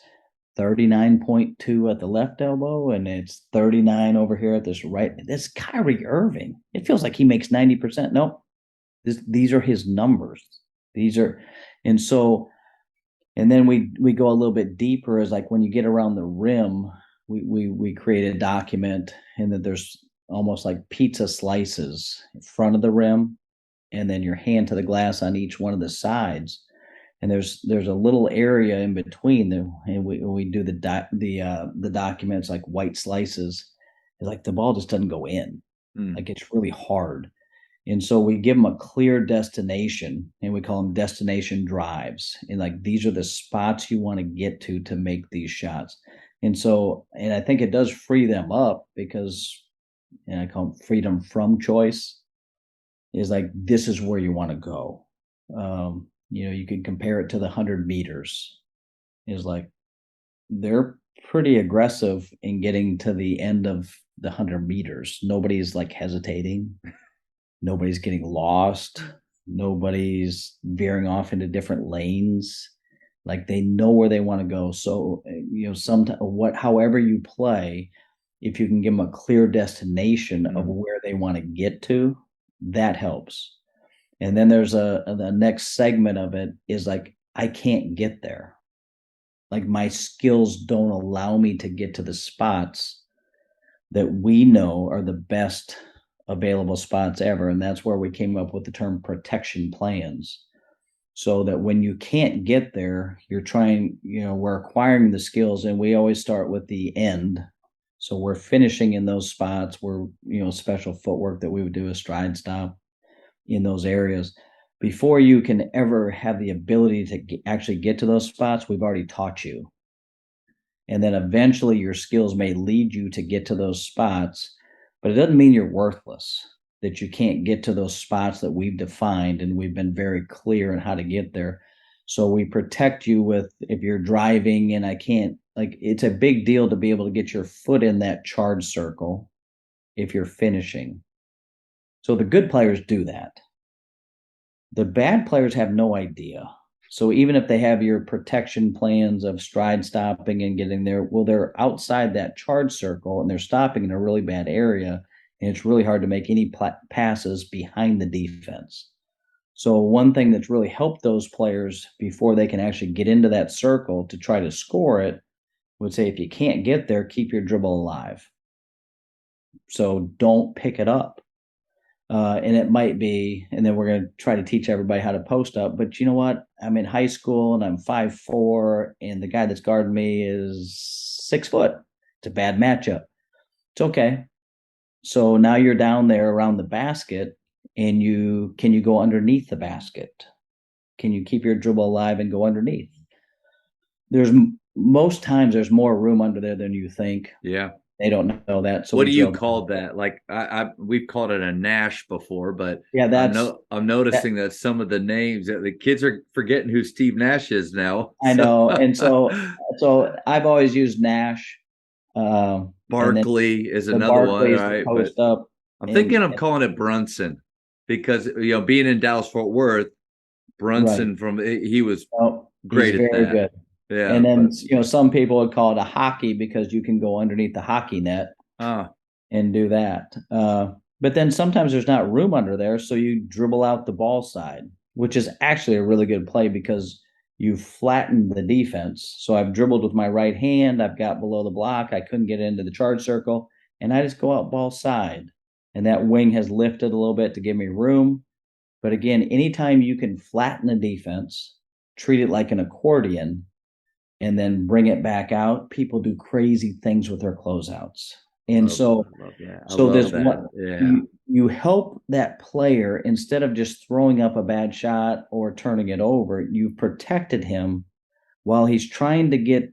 39.2 at the left elbow, and it's 39 over here at this right. That's Kyrie Irving. It feels like he makes 90%. No, these are his numbers. And then we go a little bit deeper, as like when you get around the rim, we create a document, and that there's almost like pizza slices in front of the rim, and then your hand to the glass on each one of the sides. And there's a little area in between them, and we do the documents like white slices. It's like the ball just doesn't go in. Like it's really hard. And so we give them a clear destination and we call them destination drives. And like these are the spots you want to get to make these shots. And so, and I think it does free them up because, and I call it freedom from choice, is like this is where you want to go. You can compare it to the 100 meters. Is like they're pretty aggressive in getting to the end of the 100 meters. Nobody's like hesitating. Nobody's getting lost. Nobody's veering off into different lanes. Like they know where they want to go. So, however you play, if you can give them a clear destination of where they want to get to, that helps. And then there's the next segment of it is like, I can't get there. Like my skills don't allow me to get to the spots that we know are the best available spots ever. And that's where we came up with the term protection plans. So that when you can't get there, you're trying, we're acquiring the skills, and we always start with the end. So we're finishing in those spots where, special footwork that we would do a stride stop in those areas. Before you can ever have the ability to actually get to those spots, we've already taught you. And then eventually your skills may lead you to get to those spots, but it doesn't mean you're worthless, that you can't get to those spots that we've defined and we've been very clear on how to get there. So we protect you with, if you're driving and I can't, like, it's a big deal to be able to get your foot in that charge circle if you're finishing. So the good players do that. The bad players have no idea. So even if they have your protection plans of stride stopping and getting there, well, they're outside that charge circle and they're stopping in a really bad area, and it's really hard to make any passes behind the defense. So one thing that's really helped those players before they can actually get into that circle to try to score it would say, if you can't get there, keep your dribble alive. So don't pick it up. And it might be, and then we're going to try to teach everybody how to post up. But you know what? I'm in high school and I'm 5'4", and the guy that's guarding me is 6 foot. It's a bad matchup. It's okay. So now you're down there around the basket, and can you go underneath the basket? Can you keep your dribble alive and go underneath? Most times there's more room under there than you think. Yeah. They don't know that. So what do you call that? Like we've called it a Nash before, but yeah, I'm noticing that some of the names that the kids are forgetting who Steve Nash is now. I know, and so I've always used Nash. Barkley is another one, right? Post up. I'm thinking of calling it Brunson because being in Dallas Fort Worth, Brunson he was great at that. Good. Yeah, and then some people would call it a hockey because you can go underneath the hockey net and do that. But then sometimes there's not room under there, so you dribble out the ball side, which is actually a really good play because you flattened the defense. So I've dribbled with my right hand, I've got below the block, I couldn't get into the charge circle, and I just go out ball side. And that wing has lifted a little bit to give me room. But again, anytime you can flatten a defense, treat it like an accordion, and then bring it back out, people do crazy things with their closeouts. And you help that player, instead of just throwing up a bad shot or turning it over, you've protected him while he's trying to get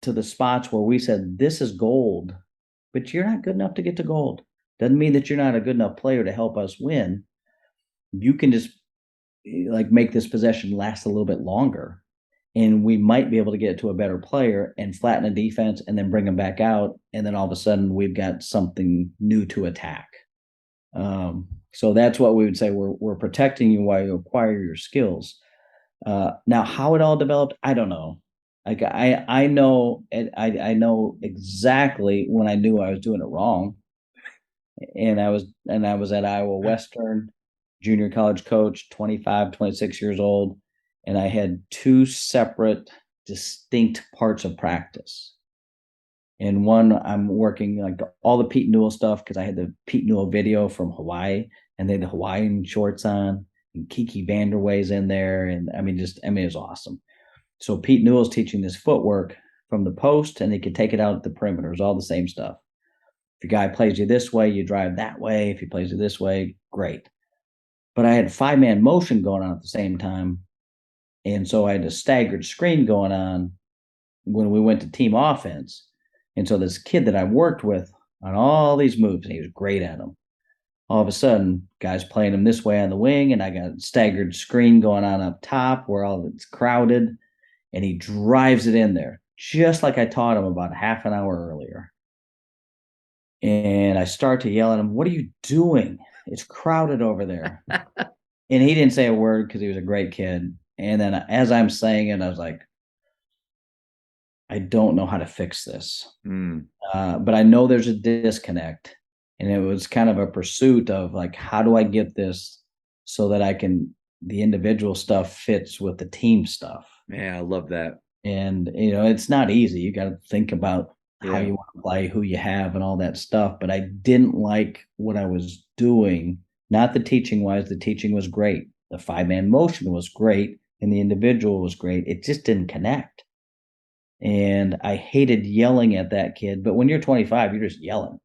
to the spots where we said, this is gold, but you're not good enough to get to gold. Doesn't mean that you're not a good enough player to help us win. You can just make this possession last a little bit longer, and we might be able to get to a better player and flatten a defense and then bring them back out. And then all of a sudden we've got something new to attack. So that's what we would say. We're protecting you while you acquire your skills. Now, how it all developed, I don't know. Like I know exactly when I knew I was doing it wrong. And I was at Iowa Western, junior college coach, 25, 26 years old. And I had 2 separate, distinct parts of practice. And one, I'm working like all the Pete Newell stuff because I had the Pete Newell video from Hawaii, and they had the Hawaiian shorts on, and Kiki Vanderway's in there. And it was awesome. So Pete Newell's teaching this footwork from the post, and they could take it out at the perimeter. It was all the same stuff. If your guy plays you this way, you drive that way. If he plays you this way, great. But I had 5-man motion going on at the same time. And so I had a staggered screen going on when we went to team offense. And so this kid that I worked with on all these moves, and he was great at them. All of a sudden, guys playing him this way on the wing, and I got a staggered screen going on up top where all it's crowded, and he drives it in there, just like I taught him about half an hour earlier. And I start to yell at him, "What are you doing? It's crowded over there." And he didn't say a word because he was a great kid. And then as I'm saying it, I was like, I don't know how to fix this. But I know there's a disconnect. And it was kind of a pursuit of like, how do I get this so that the individual stuff fits with the team stuff? Man, I love that. And, it's not easy. You got to think about how you want to play, who you have, and all that stuff. But I didn't like what I was doing. Not the teaching wise. The teaching was great. The 5-man motion was great. And the individual was great. It just didn't connect. And I hated yelling at that kid. But when you're 25, you're just yelling.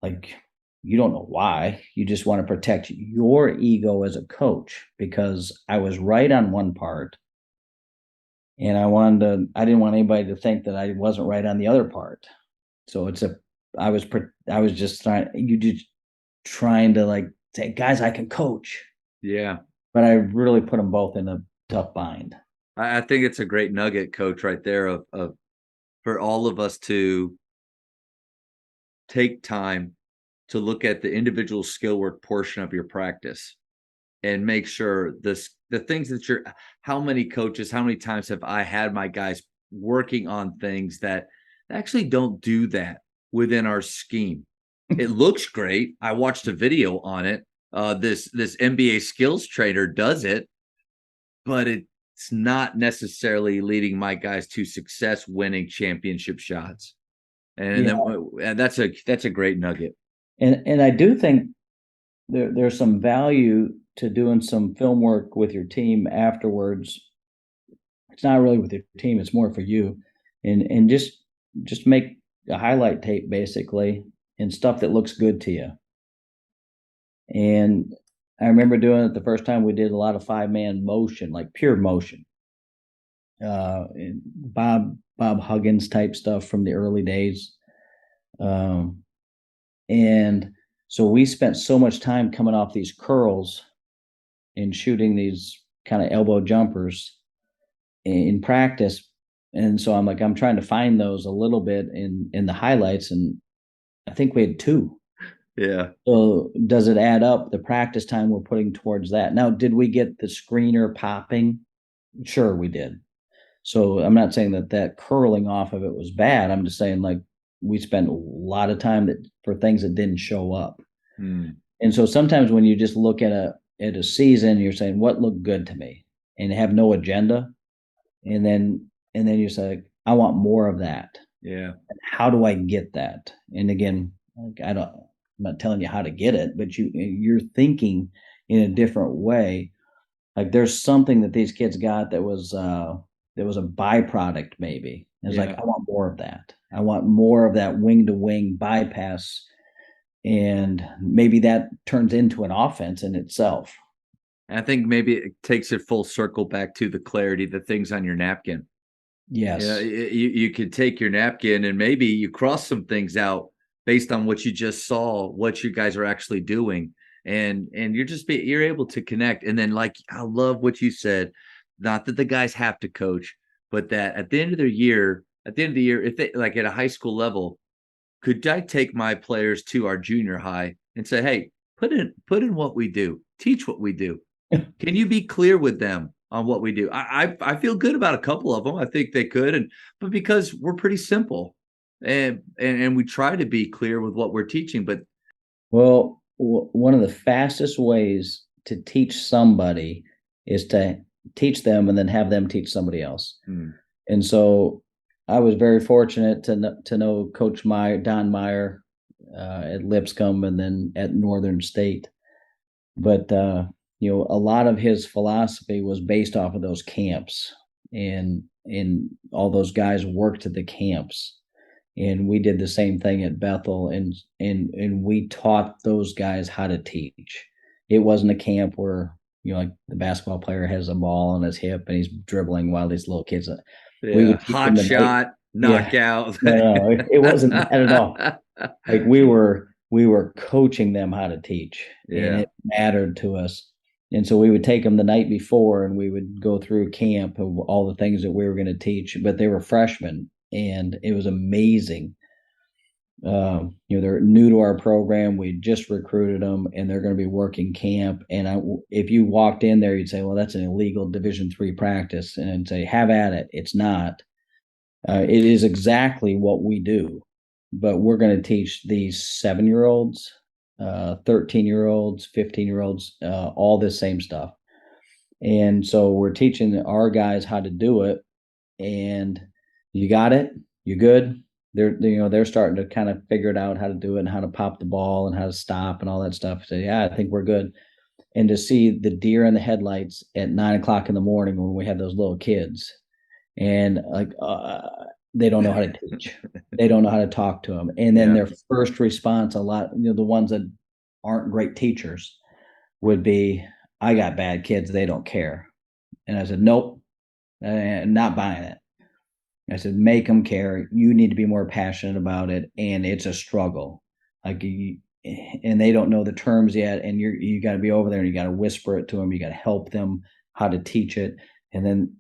Like, you don't know why. You just want to protect your ego as a coach, because I was right on one part. And I didn't want anybody to think that I wasn't right on the other part. So I was just trying to like say, guys, I can coach. Yeah. But I really put them both in a tough bind. I think it's a great nugget, Coach, right there of for all of us to take time to look at the individual skill work portion of your practice and make sure the things that how many times have I had my guys working on things that actually don't do that within our scheme? It looks great. I watched a video on it. This NBA skills trainer does it, but it's not necessarily leading my guys to success, winning championship shots. And then that's a great nugget. And I do think there's some value to doing some film work with your team afterwards. It's not really with your team, it's more for you. And just make a highlight tape basically and stuff that looks good to you. And I remember doing it the first time. We did a lot of 5-man motion, like pure motion. Bob Huggins type stuff from the early days. And so we spent so much time coming off these curls and shooting these kind of elbow jumpers in practice. And so I'm trying to find those a little bit in the highlights. And I think we had 2. Yeah. So does it add up, the practice time we're putting towards that? Now, did we get the screener popping? Sure, we did. So I'm not saying that curling off of it was bad. I'm just saying, like, we spent a lot of time for things that didn't show up. And so sometimes when you just look at a season, you're saying, what looked good to me, and have no agenda. And then you say, I want more of that. Yeah. How do I get that? And again, like, I'm not telling you how to get it, but you're thinking in a different way. Like, there's something that these kids got that was a byproduct, maybe. It's like, I want more of that. I want more of that wing to wing bypass. And maybe that turns into an offense in itself. I think maybe it takes it full circle back to the clarity, the things on your napkin. Yes. You could take your napkin and maybe you cross some things out based on what you just saw, what you guys are actually doing. And you're able to connect. And then, like, I love what you said, not that the guys have to coach, but that at the end of the year, if they, like, at a high school level, could I take my players to our junior high and say, hey, put in what we do, teach what we do. Can you be clear with them on what we do? I feel good about a couple of them. I think they could, but because we're pretty simple and we try to be clear with what we're teaching. But one of the fastest ways to teach somebody is to teach them and then have them teach somebody else. And so I was very fortunate to know Coach Don Meyer at Lipscomb and then at Northern State. But a lot of his philosophy was based off of those camps, and all those guys worked at the camps. And we did the same thing at Bethel, and we taught those guys how to teach. It wasn't a camp where, like the basketball player has a ball on his hip and he's dribbling while these little kids. We would teach them hot shot, knockout. No, it wasn't that at all. Like we were coaching them how to teach, and it mattered to us. And so we would take them the night before, and we would go through camp of all the things that we were going to teach. But they were freshmen, and it was amazing. They're new to our program. We just recruited them, and they're going to be working camp. And if you walked in there, you'd say, "Well, that's an illegal Division III practice," and I'd say, "Have at it." It's not. It is exactly what we do, but we're going to teach these 7-year-olds, 13-year-olds, 15-year-olds, all this same stuff. And so we're teaching our guys how to do it. And you got it, you're good. They're starting to kind of figure it out how to do it and how to pop the ball and how to stop and all that stuff. So yeah, I think we're good. And to see the deer in the headlights at 9:00 in the morning when we have those little kids, and like they don't know how to teach, they don't know how to talk to them, and then their first response, a lot, the ones that aren't great teachers, would be, "I got bad kids, they don't care." And I said, "Nope, not buying it." I said, "Make them care. You need to be more passionate about it, and it's a struggle. And they don't know the terms yet, and you got to be over there and you got to whisper it to them. You got to help them how to teach it, and then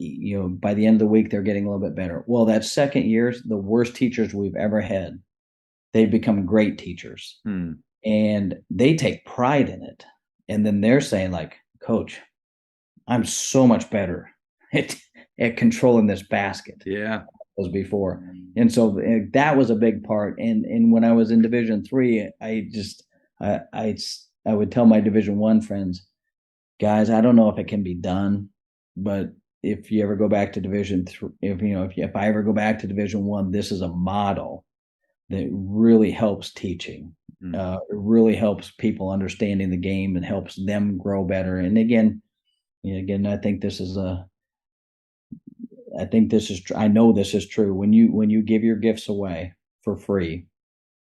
by the end of the week they're getting a little bit better." Well, that second year, the worst teachers we've ever had, they've become great teachers, and they take pride in it. And then they're saying, like, "Coach, I'm so much better at controlling this basket." Was before. And so that was a big part. And when I was in Division III, I would tell my Division I friends, "Guys, I don't know if it can be done, but if you ever go back to Division III, if I ever go back to Division I, this is a model that really helps teaching. It really helps people understanding the game and helps them grow better." And again, I think this is I know this is true. When you give your gifts away for free,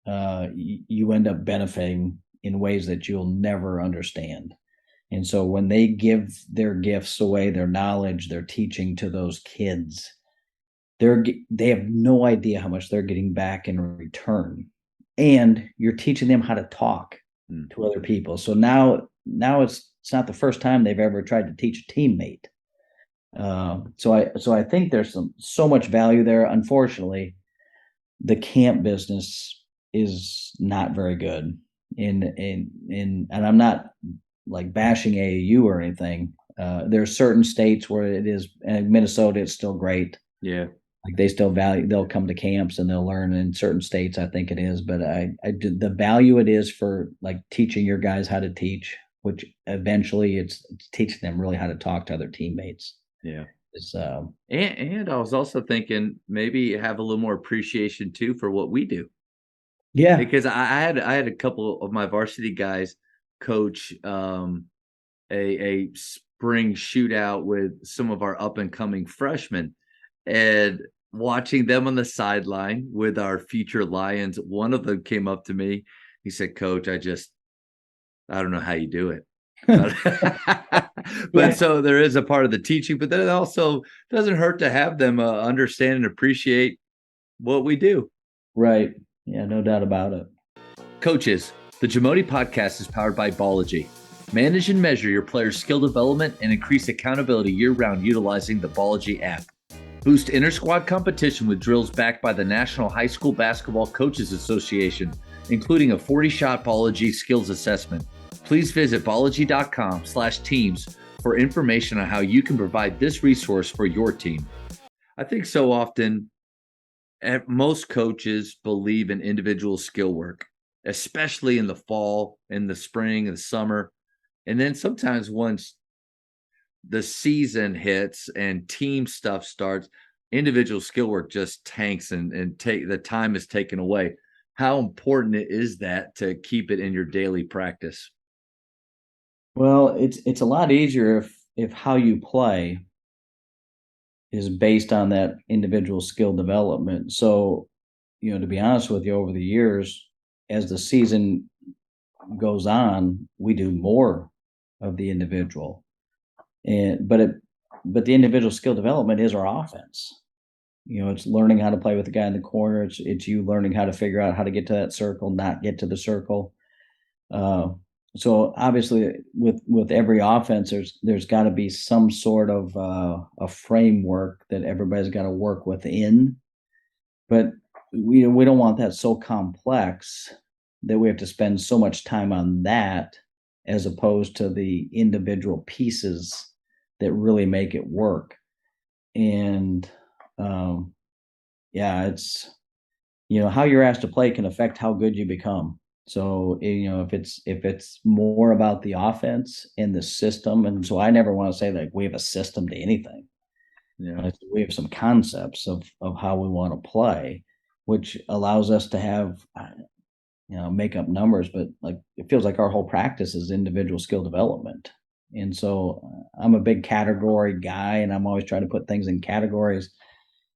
you end up benefiting in ways that you'll never understand. And so when they give their gifts away, their knowledge, their teaching to those kids, they have no idea how much they're getting back in return. And you're teaching them how to talk to other people. So now it's not the first time they've ever tried to teach a teammate. So I think there's so much value there. Unfortunately, the camp business is not very good. And I'm not like bashing AAU or anything. There are certain states where it is, and Minnesota, it's still great. Like they'll come to camps and they'll learn. In certain states, I think it is, but the value it is for like teaching your guys how to teach, which eventually it's teaching them really how to talk to other teammates. And I was also thinking maybe have a little more appreciation too for what we do. Because I had a couple of my varsity guys coach a spring shootout with some of our up and coming freshmen, and watching them on the sideline with our future Lions, one of them came up to me. He said, "Coach, I don't know how you do it." But so there is a part of the teaching, but then it also doesn't hurt to have them understand and appreciate what we do. Right. Yeah, no doubt about it. Coaches, the Jamodi podcast is powered by Ballogy. Manage and measure your players' skill development and increase accountability year-round utilizing the Ballogy app. Boost inter-squad competition with drills backed by the National High School Basketball Coaches Association, including a 40-shot Ballogy skills assessment. Please visit ballogy.com/teams for information on how you can provide this resource for your team. I think so often most coaches believe in individual skill work, especially in the fall, in the spring, and the summer. And then sometimes once the season hits and team stuff starts, individual skill work just tanks and the time is taken away. How important is that to keep it in your daily practice? Well, it's a lot easier if how you play is based on that individual skill development. So to be honest with you, over the years, as the season goes on, we do more of the individual. But the individual skill development is our offense. It's learning how to play with the guy in the corner. It's you learning how to figure out how to get to that circle, not get to the circle. So obviously, with every offense, there's got to be some sort of a framework that everybody's got to work within. But we don't want that so complex that we have to spend so much time on that as opposed to the individual pieces that really make it work. And it's how you're asked to play can affect how good you become. So if it's more about the offense and the system, and so I never want to say that we have a system to anything. We have some concepts of how we want to play, which allows us to have make up numbers, but like it feels like our whole practice is individual skill development. And so I'm a big category guy, and I'm always trying to put things in categories.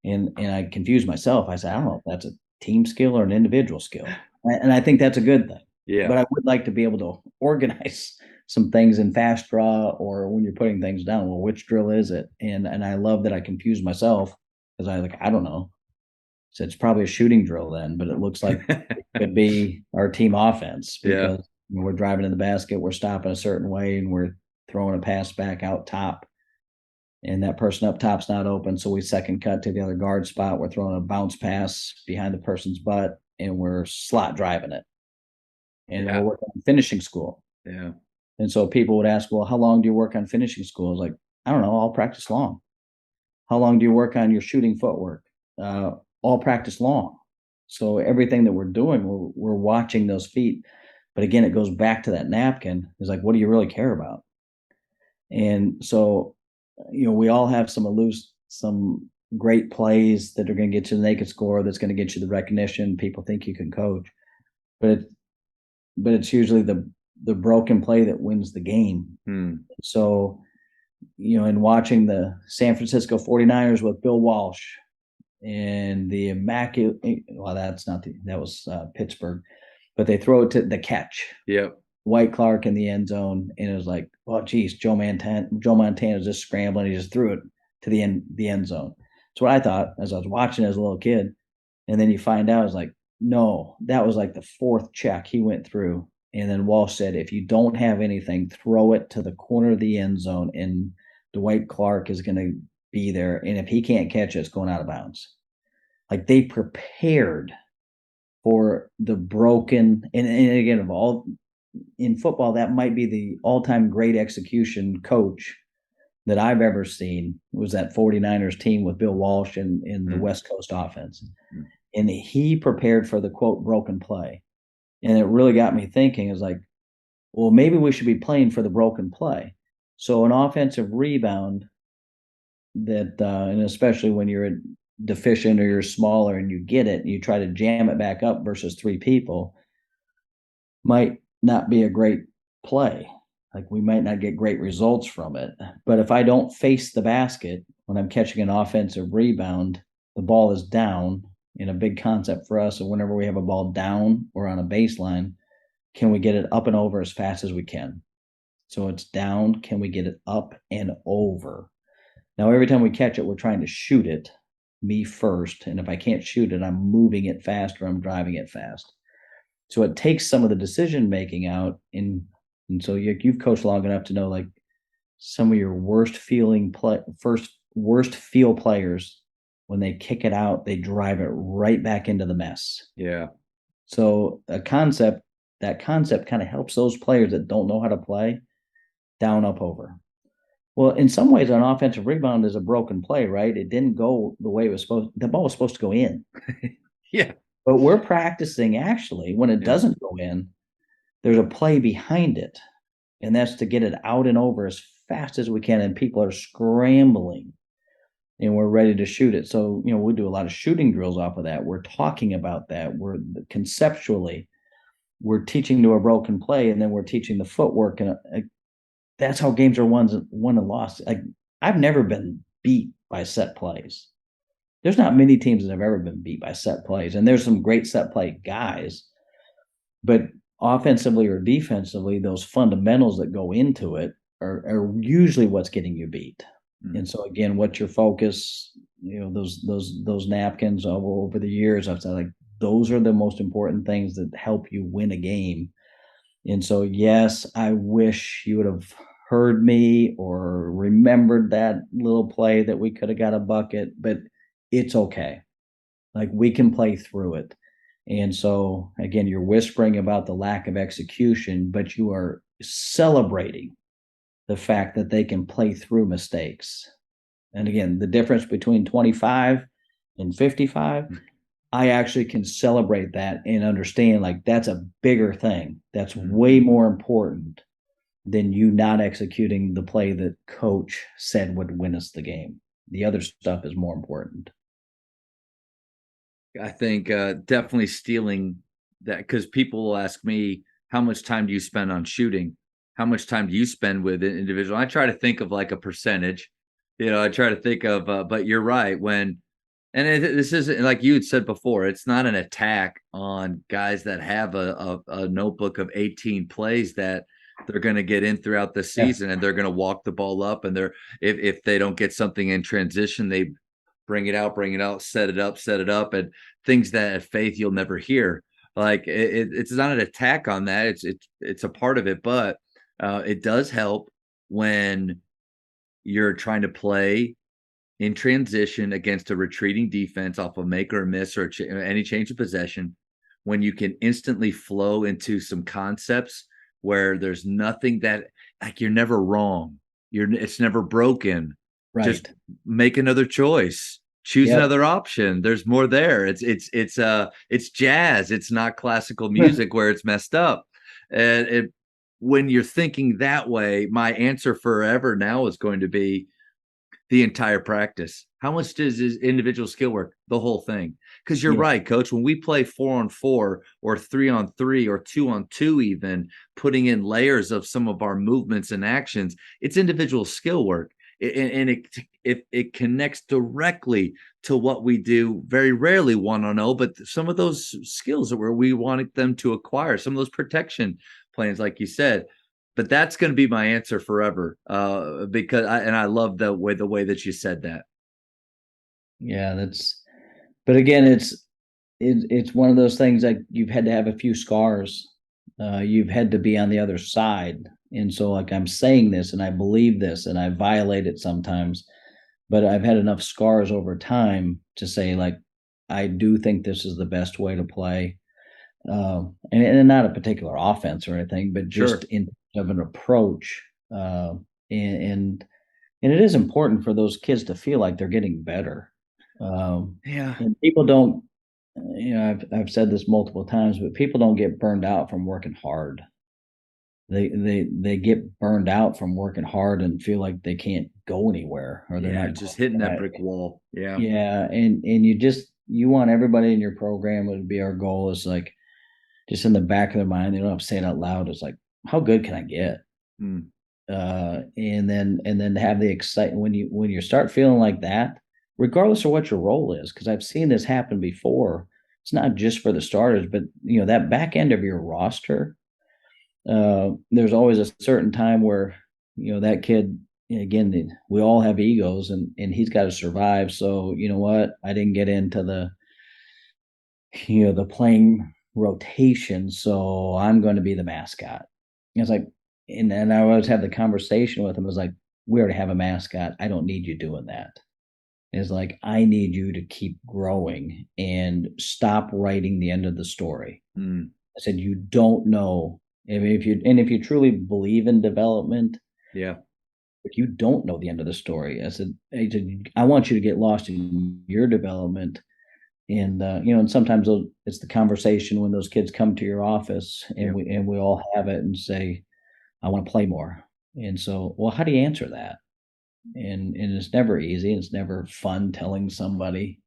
And I confuse myself. I say, I don't know if that's a team skill or an individual skill. And I think that's a good thing. Yeah. But I would like to be able to organize some things in fast draw, or when you're putting things down, well, which drill is it? And I love that I confuse myself because I don't know. So it's probably a shooting drill then, but it looks like it could be our team offense because we're driving in the basket, we're stopping a certain way, and we're throwing a pass back out top. And that person up top's not open, so we second cut to the other guard spot. We're throwing a bounce pass behind the person's butt, and we're slot driving it. And we're working on finishing school. Yeah. And so people would ask, well, how long do you work on finishing school? I was like, I don't know, all practice long. How long do you work on your shooting footwork? All practice long. So everything that we're doing, we're watching those feet. But again, it goes back to that napkin. It's like, what do you really care about? And so, we all have some great plays that are going to get you the naked score, that's going to get you the recognition. People think you can coach, but it's usually the broken play that wins the game. So, in watching the San Francisco 49ers with Bill Walsh and the immaculate, well, that was Pittsburgh, but they throw it to the catch. Yep. White Clark in the end zone, and it was like, oh, geez, Joe Montana's just scrambling. He just threw it to the end zone. That's what I thought as I was watching as a little kid. And then you find out, it's like, no, that was like the fourth check he went through. And then Walsh said, if you don't have anything, throw it to the corner of the end zone, and Dwight Clark is going to be there. And if he can't catch it, it's going out of bounds. Like, they prepared for the broken, and again, of all in football, that might be the all-time great execution coach that I've ever seen, was that 49ers team with Bill Walsh in the West Coast offense. And he prepared for the, quote, broken play. And it really got me thinking, is like, well, maybe we should be playing for the broken play. So an offensive rebound that, and especially when you're deficient or you're smaller and you get it and you try to jam it back up versus three people, might not be a great play. Like, we might not get great results from it. But if I don't face the basket when I'm catching an offensive rebound, the ball is down. In a big concept for us, and whenever we have a ball down or on a baseline, can we get it up and over as fast as we can? So it's down, can we get it up and over? Now, every time we catch it, we're trying to shoot it, me first. And if I can't shoot it, I'm moving it fast or I'm driving it fast. So it takes some of the decision making out. And so you've coached long enough to know, like, some of your worst feel players, when they kick it out, they drive it right back into the mess. Yeah. So that concept kind of helps those players that don't know how to play down, up, over. Well, in some ways, an offensive rebound is a broken play, right? It didn't go the way it was supposed. The ball was supposed to go in. Yeah. But we're practicing, actually, when it doesn't go in, there's a play behind it. And that's to get it out and over as fast as we can. And people are scrambling, and we're ready to shoot it. So, we do a lot of shooting drills off of that. We're talking about that. We're conceptually, we're teaching to a broken play, and then we're teaching the footwork. And that's how games are won and lost. Like, I've never been beat by set plays. there's not many teams that have ever been beat by set plays, and there's some great set play guys, but offensively or defensively, those fundamentals that go into it are usually what's getting you beat. And so again, what's your focus? Those napkins over the years, I've said, like, those are the most important things that help you win a game. And so, yes, I wish you would have heard me or remembered that little play that we could have got a bucket, but it's okay. Like, we can play through it. And so, again, you're whispering about the lack of execution, but you are celebrating the fact that they can play through mistakes. And again, the difference between 25 and 55, I actually can celebrate that and understand, like, that's a bigger thing. That's way more important than you not executing the play that coach said would win us the game. The other stuff is more important. I think definitely stealing that, because people will ask me, how much time do you spend on shooting? How much time do you spend with an individual? I try to think of like a percentage. I try to think of, but you're right. This isn't, like you had said before, it's not an attack on guys that have a notebook of 18 plays that they're going to get in throughout the season, and they're going to walk the ball up. And if they don't get something in transition, they bring it out, set it up, and things that at Faith you'll never hear. Like, it's not an attack on that. It's a part of it, but it does help when you're trying to play in transition against a retreating defense off a make or a miss or any change of possession, when you can instantly flow into some concepts where there's nothing that, like, you're never wrong. It's never broken. Right. Just make another choice. Choose another option. There's more there. It's jazz. It's not classical music where it's messed up. And when you're thinking that way, my answer forever now is going to be the entire practice. How much does individual skill work? The whole thing. Because you're right, Coach. When we play 4-on-4 or 3-on-3 or 2-on-2, even putting in layers of some of our movements and actions, it's individual skill work. And it connects directly to what we do. Very rarely 1-on-0, but some of those skills are where we wanted them to acquire, some of those protection plans, like you said. But that's going to be my answer forever, because I love the way that you said that. Yeah, but again, it's one of those things that you've had to have a few scars. You've had to be on the other side. And so, like, I'm saying this and I believe this and I violate it sometimes, but I've had enough scars over time to say, like, I do think this is the best way to play. And not a particular offense or anything, but just in of an approach. And it is important for those kids to feel like they're getting better. And people don't, I've said this multiple times, but people don't get burned out from working hard. They get burned out from working hard and feel like they can't go anywhere, or they're not just hitting that brick wall. And you want everybody in your program, would be our goal, is like, just in the back of their mind, they don't have to say it out loud. It's like, how good can I get? And then have the excitement when you start feeling like that, regardless of what your role is, because I've seen this happen before. It's not just for the starters, but that back end of your roster. There's always a certain time where that kid, again, we all have egos, and he's got to survive. So you know what? I didn't get into the playing rotation, so I'm going to be the mascot. And it's like, and I always have the conversation with him. It's like, we already have a mascot. I don't need you doing that. It's like, I need you to keep growing and stop writing the end of the story. I said, you don't know. If you truly believe in development, but you don't know the end of the story. I said, I want you to get lost in your development. And and sometimes it's the conversation when those kids come to your office, and we all have it, and say, I want to play more. And so, well, how do you answer that? And it's never easy. It's never fun telling somebody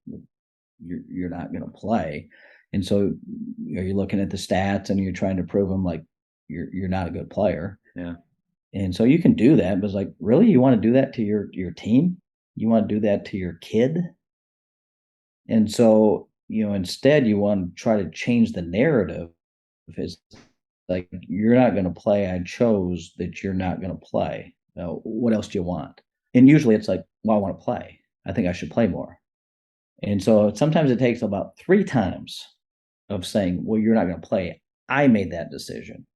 you're not going to play. And so you're looking at the stats and you're trying to prove them, like, you're not a good player. And so you can do that, but it's like, really, you want to do that to your team? You want to do that to your kid? And so, instead you want to try to change the narrative. It's like, you're not going to play. I chose that you're not going to play. Now, what else do you want? And usually it's like, well, I want to play. I think I should play more. And so sometimes it takes about 3 times of saying, well, you're not going to play. I made that decision.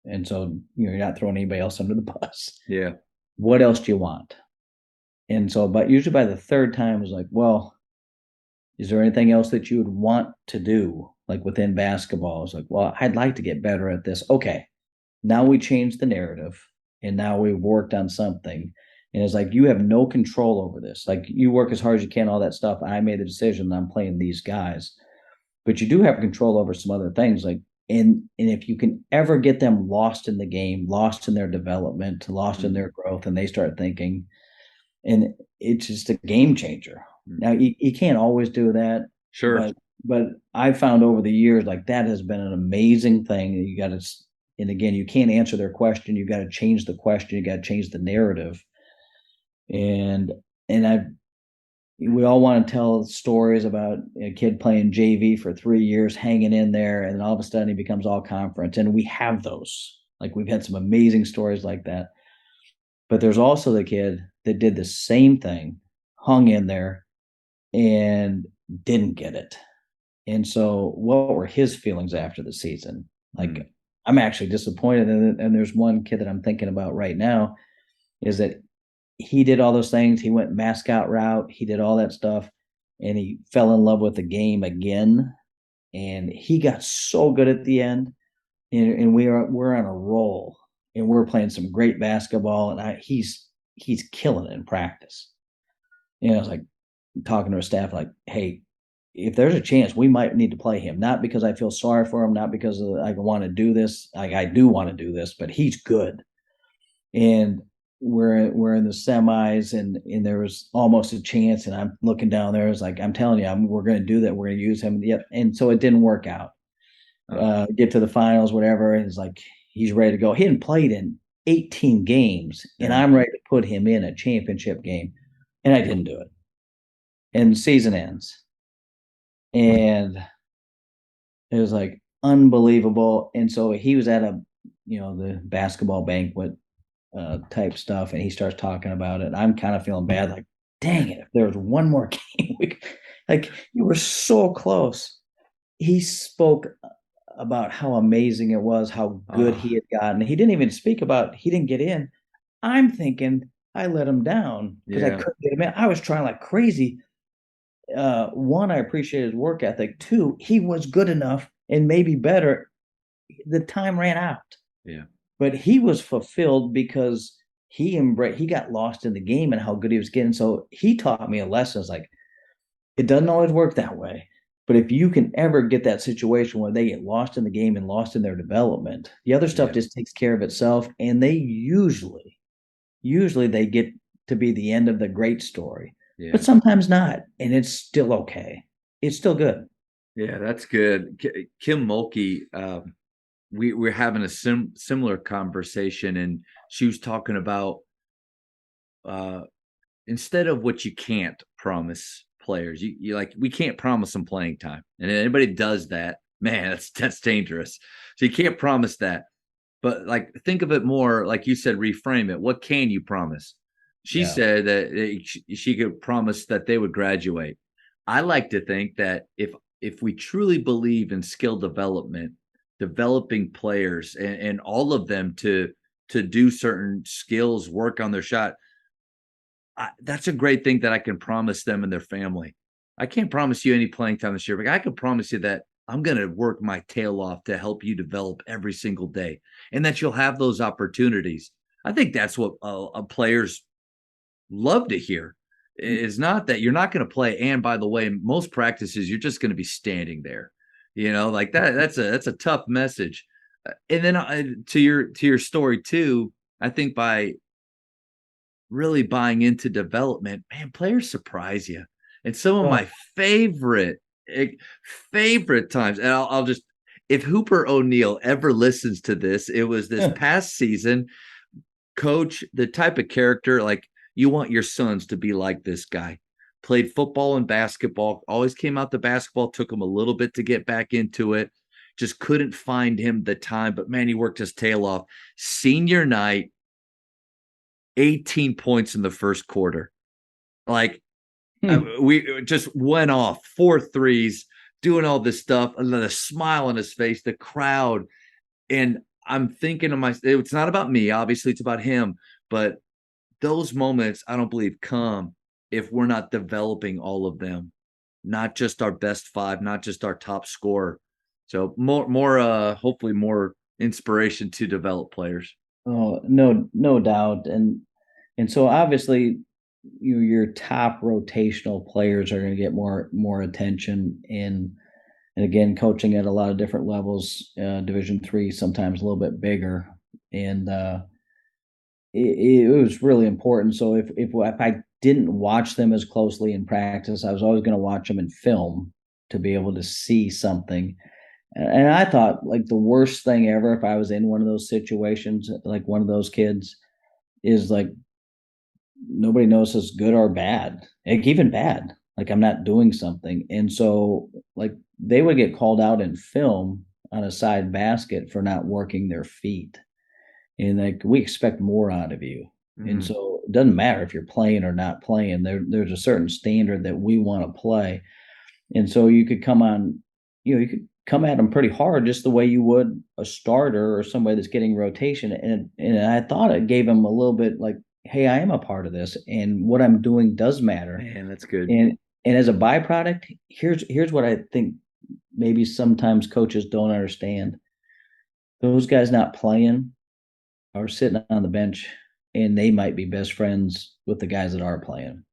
And so, you're not throwing anybody else under the bus. Yeah. What else do you want? And so, but usually by the third time, it's like, well, is there anything else that you would want to do? Like within basketball, it's like, well, I'd like to get better at this. Okay. Now we changed the narrative and now we've worked on something. And it's like, you have no control over this. Like, you work as hard as you can, all that stuff. I made the decision, I'm playing these guys. But you do have control over some other things. Like, and if you can ever get them lost in the game, lost in their development, lost in their growth, and they start thinking, and it's just a game changer. Now, you can't always do that. Sure. But I've found over the years, like, that has been an amazing thing. You got to, and again, you can't answer their question. You got to change the question. You got to change the narrative. And we all want to tell stories about a kid playing JV for 3 years, hanging in there, and all of a sudden he becomes all conference. And we have those. Like, we've had some amazing stories like that. But there's also the kid that did the same thing, hung in there, and didn't get it. And so, what were his feelings after the season? Like, I'm actually disappointed. And there's one kid that I'm thinking about right now, is that he did all those things. He went mascot route. He did all that stuff, and he fell in love with the game again. And he got so good at the end. And we're on a roll, and we're playing some great basketball. And he's killing it in practice. I was like, talking to our staff, like, hey, if there's a chance, we might need to play him. Not because I feel sorry for him, not because I want to do this. Like, I do want to do this, but he's good. And we're in the semis, and there was almost a chance, and I'm looking down there. It's like, I'm telling you, we're going to do that. We're going to use him. Yep. And so it didn't work out. Get to the finals, whatever. And it's like, he's ready to go. He hadn't played in 18 games, and I'm ready to put him in a championship game. And I didn't do it. And the season ends. And it was like unbelievable. And so he was at the basketball banquet type stuff, and he starts talking about it. I'm kind of feeling bad, like, dang it, if there was one more game, like, you were so close. He spoke about how amazing it was, how good he had gotten. He didn't even speak about he didn't get in. I'm thinking I let him down because I couldn't get him in. I was trying like crazy. One, I appreciate his work ethic. Two, he was good enough and maybe better. The time ran out. Yeah. But he was fulfilled because he got lost in the game and how good he was getting. So he taught me a lesson. It's like, it doesn't always work that way. But if you can ever get that situation where they get lost in the game and lost in their development, the other stuff just takes care of itself. And they usually they get to be the end of the great story. Yeah. But sometimes not. And it's still okay. It's still good. Yeah, that's good. Kim Mulkey, we're having a similar conversation, and she was talking about instead of what you can't promise players, you like, we can't promise them playing time, and anybody does that, man, that's dangerous. So you can't promise that, but like, think of it more like you said, reframe it. What can you promise? She said that she could promise that they would graduate. I like to think that if we truly believe in skill development, developing players and all of them to do certain skills, work on their shot, that's a great thing that I can promise them and their family. I can't promise you any playing time this year, but I can promise you that I'm going to work my tail off to help you develop every single day, and that you'll have those opportunities. I think that's what players love to hear, is not that you're not going to play. And by the way, most practices, you're just going to be standing there, like that. That's a tough message. And then to your story too, I think by really buying into development, man, players surprise you. And some of my favorite times, and I'll just, if Hooper O'Neal ever listens to this, it was this past season. Coach, the type of character, like, you want your sons to be like this guy. played football and basketball, always came out to basketball, took him a little bit to get back into it. Just couldn't find him the time, but man, he worked his tail off. Senior night, 18 points in the first quarter. Like, we just went off 4 threes, doing all this stuff, and then a smile on his face, the crowd. And I'm thinking to myself, it's not about me, obviously, it's about him. But those moments, I don't believe, come if we're not developing all of them, not just our best 5, not just our top scorer. So hopefully more inspiration to develop players. Oh, no doubt. And so obviously your top rotational players are going to get more attention and again, coaching at a lot of different levels, Division III, sometimes a little bit bigger. And it was really important. So if I didn't watch them as closely in practice, I was always going to watch them in film to be able to see something. And I thought like the worst thing ever, if I was in one of those situations, like one of those kids, is like nobody knows if it's good or bad, like even bad, like I'm not doing something. And so like they would get called out in film on a side basket for not working their feet. And like we expect more out of you. And so it doesn't matter if you're playing or not playing. There's a certain standard that we want to play. And so you could come on, you could come at them pretty hard, just the way you would a starter or somebody that's getting rotation. And I thought it gave them a little bit like, hey, I am a part of this, and what I'm doing does matter. Man, that's good. And as a byproduct, here's what I think maybe sometimes coaches don't understand. Those guys not playing are sitting on the bench, and they might be best friends with the guys that are playing.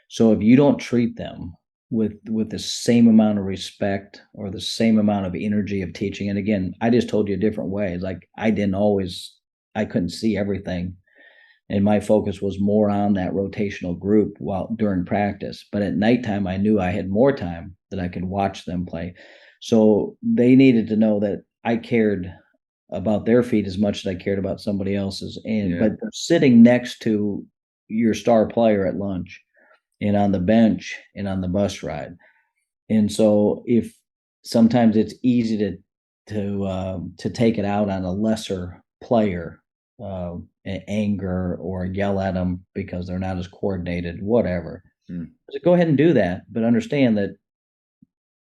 So if you don't treat them with the same amount of respect or the same amount of energy of teaching, and again, I just told you a different way. It's like I couldn't see everything. And my focus was more on that rotational group during practice. But at nighttime, I knew I had more time that I could watch them play. So they needed to know that I cared about their feet as much as I cared about somebody else's. But they're sitting next to your star player at lunch and on the bench and on the bus ride. And so if sometimes it's easy to take it out on a lesser player, anger or yell at them because they're not as coordinated, whatever. So go ahead and do that, but understand that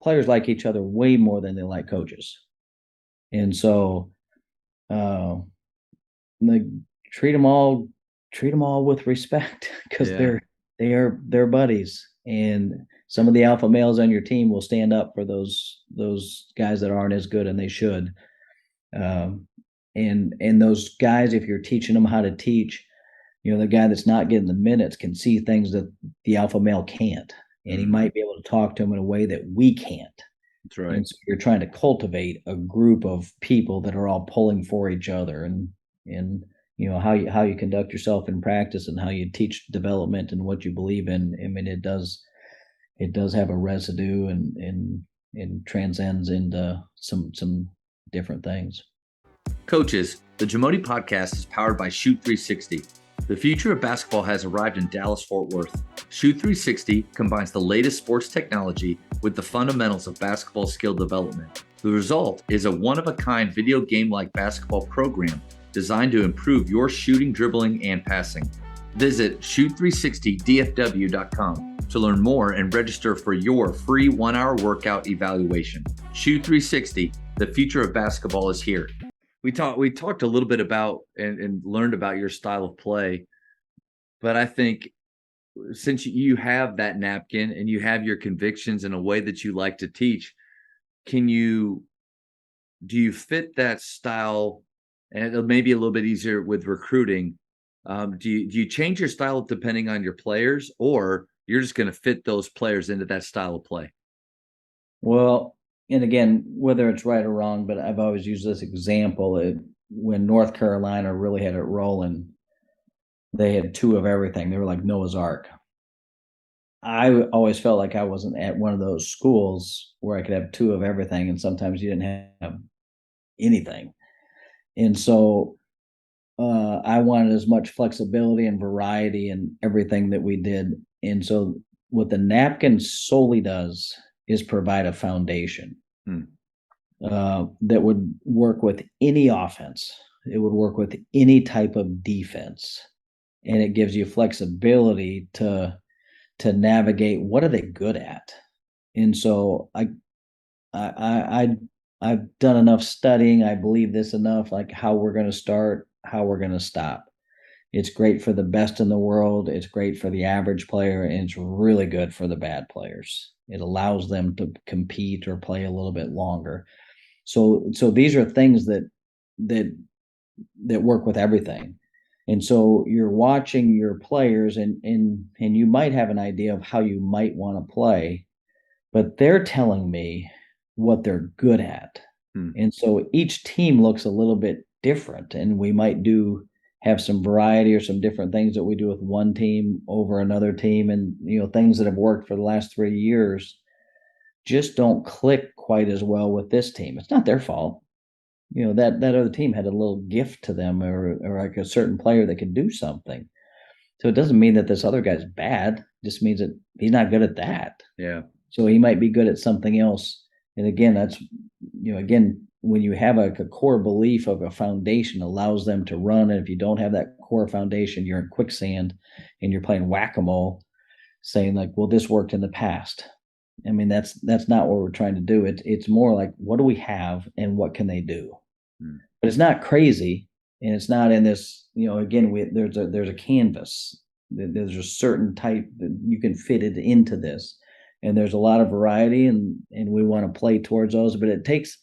players like each other way more than they like coaches. And so like treat them all with respect, because they're buddies, and some of the alpha males on your team will stand up for those guys that aren't as good, and they should. And those guys, if you're teaching them how to teach, the guy that's not getting the minutes can see things that the alpha male can't, and he might be able to talk to him in a way that we can't. That's right. And so you're trying to cultivate a group of people that are all pulling for each other, and how you conduct yourself in practice and how you teach development and what you believe in. I mean, it does have a residue and transcends into some different things. Coaches, the Jamodi podcast is powered by Shoot 360. The future of basketball has arrived in Dallas-Fort Worth. Shoot 360 combines the latest sports technology with the fundamentals of basketball skill development. The result is a one-of-a-kind video game-like basketball program designed to improve your shooting, dribbling, and passing. Visit shoot360dfw.com to learn more and register for your free 1-hour workout evaluation. Shoot 360, the future of basketball is here. We talked a little bit about and learned about your style of play, but I think since you have that napkin and you have your convictions in a way that you like to teach, do you fit that style? And it may be a little bit easier with recruiting. Do you change your style depending on your players, or you're just going to fit those players into that style of play? Well, and again, whether it's right or wrong, but I've always used this example. When North Carolina really had it rolling, they had 2 of everything. They were like Noah's Ark. I always felt like I wasn't at one of those schools where I could have 2 of everything, and sometimes you didn't have anything. And so I wanted as much flexibility and variety in everything that we did. And so what the napkin solely does is provide a foundation that would work with any offense. It would work with any type of defense, and it gives you flexibility to navigate what are they good at. And so I've done enough studying. I believe this enough, like how we're going to start, how we're going to stop. It's great for the best in the world. It's great for the average player, and it's really good for the bad players. It allows them to compete or play a little bit longer. So these are things that work with everything. And so you're watching your players, and you might have an idea of how you might want to play, but they're telling me what they're good at. And so each team looks a little bit different, and we might have some variety or some different things that we do with one team over another team. And, things that have worked for the last 3 years just don't click quite as well with this team. It's not their fault. That other team had a little gift to them, or like a certain player that could do something. So it doesn't mean that this other guy's bad. It just means that he's not good at that. Yeah. So he might be good at something else. And again, that's, when you have a core belief of a foundation allows them to run. And if you don't have that core foundation, you're in quicksand and you're playing whack-a-mole, saying like, well, this worked in the past. I mean, that's not what we're trying to do. It's more like, what do we have and what can they do? But it's not crazy, and it's not in this, again, there's a canvas. There's a certain type that you can fit it into this. And there's a lot of variety, and we want to play towards those, but it takes,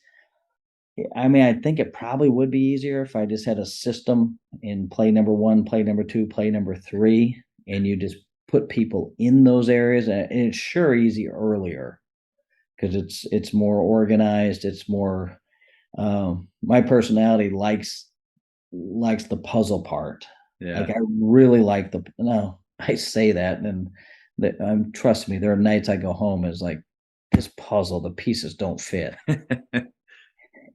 I think it probably would be easier if I just had a system in play number 1, play number 2, play number 3, and you just put people in those areas. And it's sure easy earlier because it's more organized. It's more, my personality likes the puzzle part. Yeah. Like I really like I say that, and trust me, there are nights I go home is like, this puzzle, the pieces don't fit.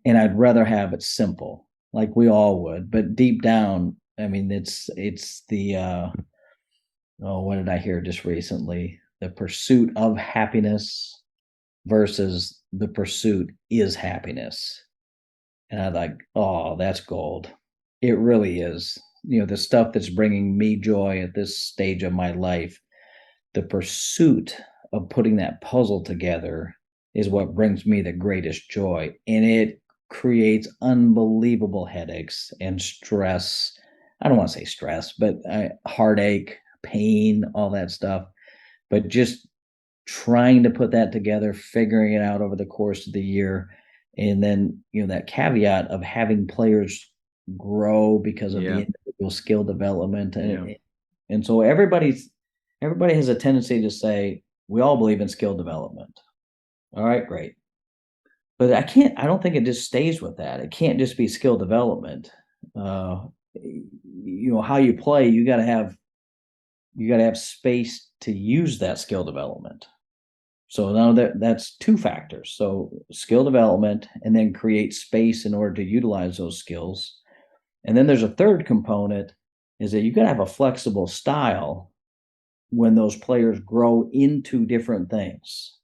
And I'd rather have it simple, like we all would. But deep down, I mean, it's the what did I hear just recently? The pursuit of happiness versus the pursuit is happiness. And I'm like, oh, that's gold. It really is. The stuff that's bringing me joy at this stage of my life, the pursuit of putting that puzzle together is what brings me the greatest joy. And it creates unbelievable headaches and stress. I don't want to say stress, but heartache, pain, all that stuff. But just trying to put that together, figuring it out over the course of the year. And then, that caveat of having players grow because of the individual skill development. And so everybody has a tendency to say, we all believe in skill development. All right, great. But I don't think it just stays with that. It can't just be skill development. How you play, you got to have space to use that skill development. So now that's 2 factors. So skill development, and then create space in order to utilize those skills. And then there's a third component, is that you got to have a flexible style when those players grow into different things.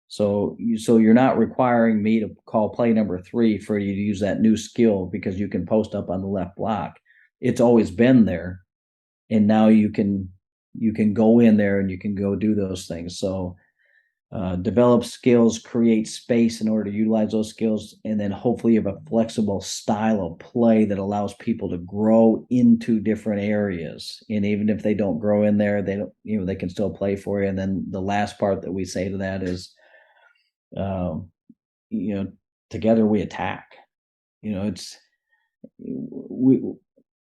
So you're not requiring me to call play number 3 for you to use that new skill because you can post up on the left block. It's always been there, and now you can go in there and you can go do those things. So develop skills, create space in order to utilize those skills, and then hopefully you have a flexible style of play that allows people to grow into different areas. And even if they don't grow in there, they don't, they can still play for you. And then the last part that we say to that is, together we attack.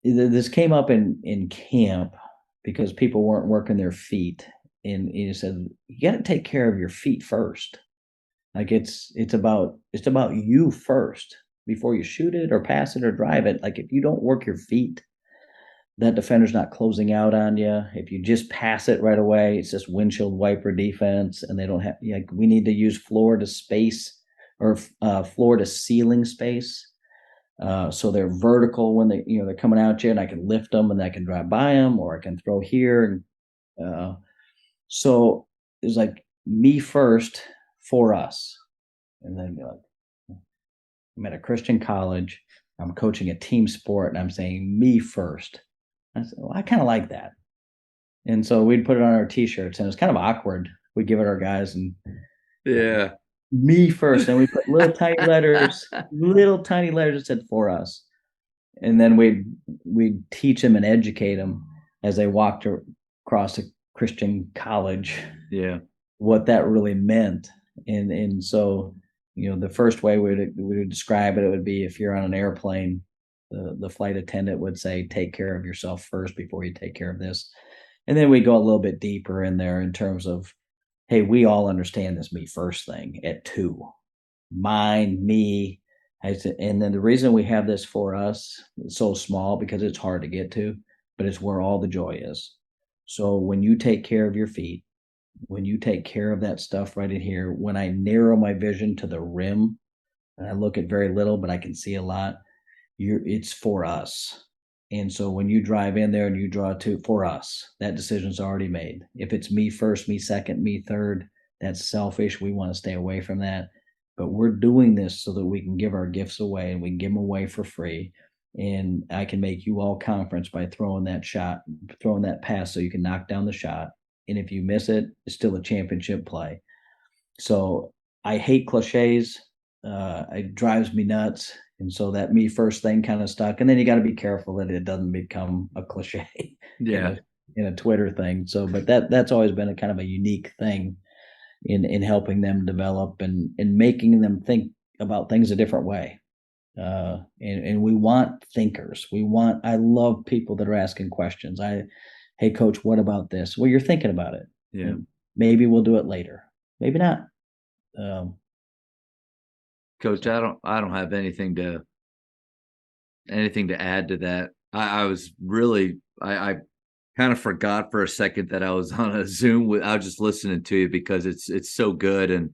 This came up in camp because people weren't working their feet. And he said, you got to take care of your feet first. Like it's about you first before you shoot it or pass it or drive it. Like if you don't work your feet, that defender's not closing out on you. If you just pass it right away, it's just windshield wiper defense, and they don't have. We need to use floor to space or floor to ceiling space, so they're vertical when they're coming at you, and I can lift them and I can drive by them, or I can throw here. And so was like me first for us. And then like, I'm at a Christian college. I'm coaching a team sport and I'm saying me first. I said, well, I kind of like that. And so we'd put it on our t-shirts and it was kind of awkward. We'd give it our guys and Yeah. me first. And we put little tiny letters that said for us. And then we'd teach them and educate them as they walked across a Christian college. Yeah. What that really meant. And so, the first way we would describe it would be if you're on an airplane, the flight attendant would say, take care of yourself first before you take care of this. And then we go a little bit deeper in there in terms of, hey, we all understand this me first thing at 2. Mine, me. And then the reason we have this for us is so small because it's hard to get to, but it's where all the joy is. So when you take care of your feet, when you take care of that stuff right in here, when I narrow my vision to the rim and I look at very little, but I can see a lot, it's for us. And so when you drive in there and you draw for us, that decision's already made. If it's me first, me second, me third, that's selfish. We want to stay away from that. But we're doing this so that we can give our gifts away and we can give them away for free. And I can make you all conference by throwing that pass so you can knock down the shot. And if you miss it, it's still a championship play. So I hate cliches. It drives me nuts. And so that me first thing kind of stuck. And then you got to be careful that it doesn't become a cliche in a Twitter thing. So, but that's always been a kind of a unique thing in helping them develop and making them think about things a different way. And we want thinkers. I love people that are asking questions. Hey coach, what about this? Well, you're thinking about it. Yeah. Maybe we'll do it later. Maybe not. Coach, I don't have anything to add to that. I was really, I kind of forgot for a second that I was on a Zoom I was just listening to you because it's so good. And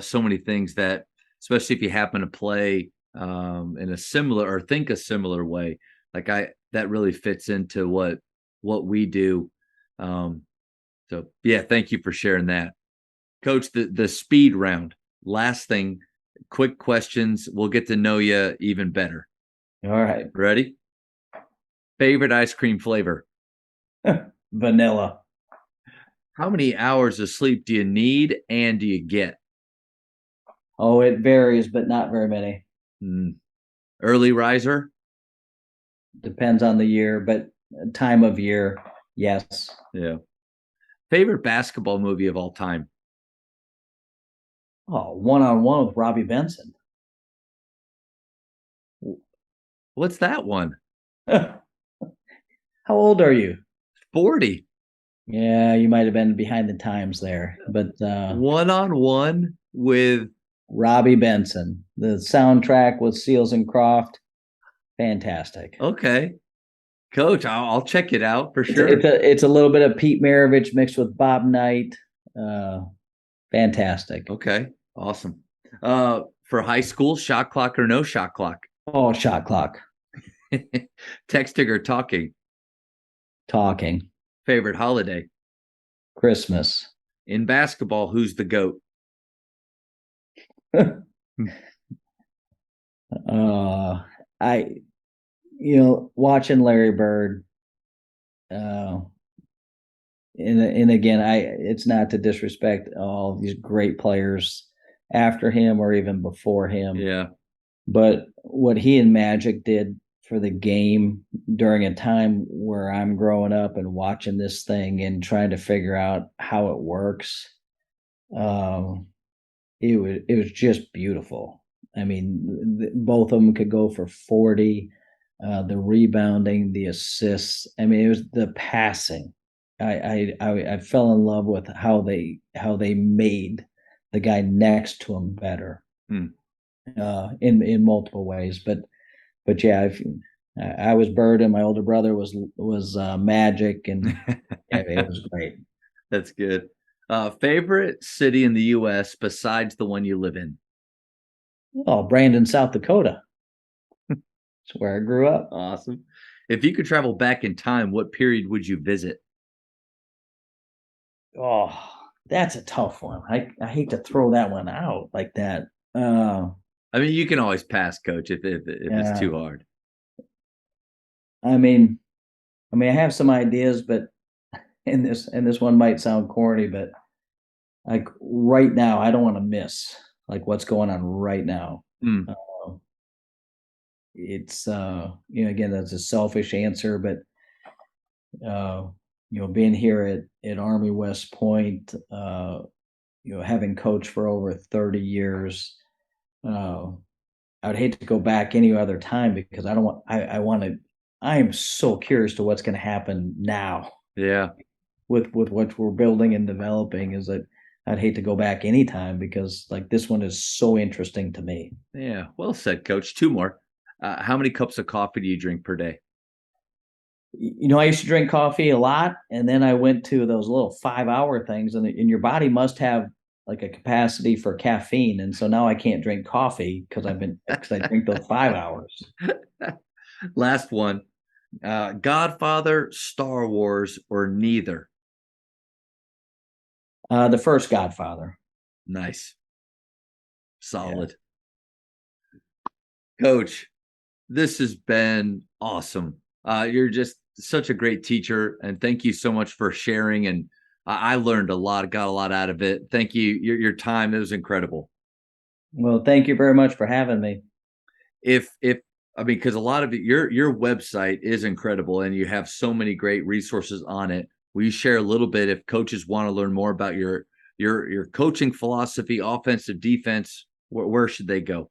so many things that, especially if you happen to play in a similar or think a similar way, like that really fits into what we do. So yeah, thank you for sharing that. Coach, the speed round, last thing, quick questions. We'll get to know you even better. All right. Ready? Favorite ice cream flavor? Vanilla. How many hours of sleep do you need and do you get? Oh, it varies, but not very many. Early riser? Depends on the year, but time of year, yes. Yeah. Favorite basketball movie of all time? Oh, One-on-One with Robbie Benson. What's that one? How old are you? 40. Yeah, you might have been behind the times there, but One-on-One with Robbie Benson. The soundtrack with Seals and Croft, fantastic. Okay, Coach, I'll check it out for sure. It's a little bit of Pete Maravich mixed with Bob Knight. Fantastic. Okay, awesome. For high school, shot clock or no shot clock? Oh, shot clock. Texting or talking? Talking. Favorite holiday? Christmas. In basketball, who's the GOAT? Watching Larry Bird, and again, it's not to disrespect all these great players after him or even before him. Yeah. But what he and Magic did for the game during a time where I'm growing up and watching this thing and trying to figure out how it works, it was just beautiful. I mean, both of them could go for 40. The rebounding, the assists. I mean, it was the passing. I fell in love with how they made the guy next to him better in multiple ways. But yeah, I was Bird and my older brother was Magic, and it was great. That's good. Favorite city in the U.S. besides the one you live in? Oh, Brandon, South Dakota. That's where I grew up. Awesome. If you could travel back in time, what period would you visit? Oh, that's a tough one. I hate to throw that one out like that. I mean, you can always pass, coach, if it's too hard. I mean, I have some ideas, but and this one might sound corny, but like right now, I don't want to miss like what's going on right now. It's again, that's a selfish answer, but being here at Army West Point, having coached for over 30 years, I'd hate to go back any other time because I don't want. I want to. I am so curious to what's going to happen now. Yeah. With what we're building and developing, is that I'd hate to go back anytime because like this one is so interesting to me. Yeah. Well said, coach. Two more. How many cups of coffee do you drink per day? I used to drink coffee a lot, and then I went to those little 5-hour things, and your body must have like a capacity for caffeine, and so now I can't drink coffee because I drink those 5 hours. Last one. Godfather, Star Wars, or neither? The first Godfather. Nice. Solid. Yeah. Coach, this has been awesome. You're just such a great teacher, and thank you so much for sharing. And I learned a lot, got a lot out of it. Thank you. Your time, it was incredible. Well, thank you very much for having me. Because a lot of it, your website is incredible, and you have so many great resources on it. Will you share a little bit if coaches want to learn more about your coaching philosophy, offensive, defense? Where should they go?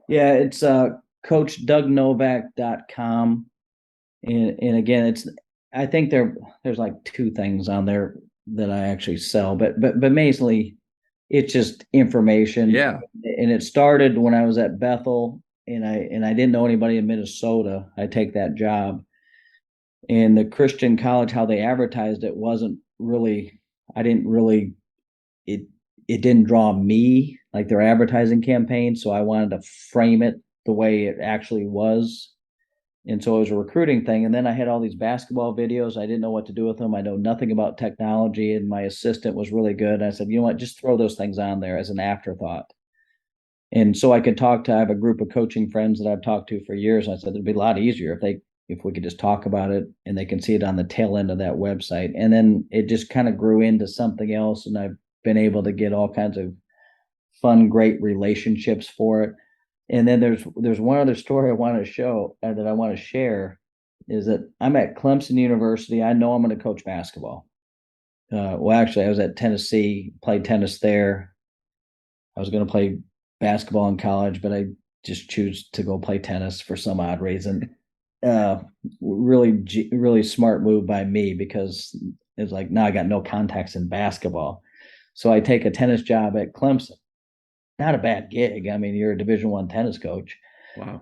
Yeah, it's coachdugnovak.com. And again, I think there's like two things on there that I actually sell, but mainly it's just information. Yeah. And it started when I was at Bethel, and I didn't know anybody in Minnesota. I take that job, and the Christian college, how they advertised it wasn't really. It didn't draw me like their advertising campaign, so I wanted to frame it the way it actually was. And so it was a recruiting thing. And then I had all these basketball videos. I didn't know what to do with them. I know nothing about technology. And my assistant was really good. I said, you know what, just throw those things on there as an afterthought. And so I could I have a group of coaching friends that I've talked to for years. I said, it'd be a lot easier if we could just talk about it and they can see it on the tail end of that website. And then it just kind of grew into something else. And I've been able to get all kinds of fun, great relationships for it. And then there's one other story I want to show that I want to share is that I'm at Clemson University. I know I'm going to coach basketball. Well, actually, I was at Tennessee, played tennis there. I was going to play basketball in college, but I just choose to go play tennis for some odd reason. Really smart move by me because it's like now I got no contacts in basketball. So I take a tennis job at Clemson. Not a bad gig. I mean, you're a Division I tennis coach. Wow.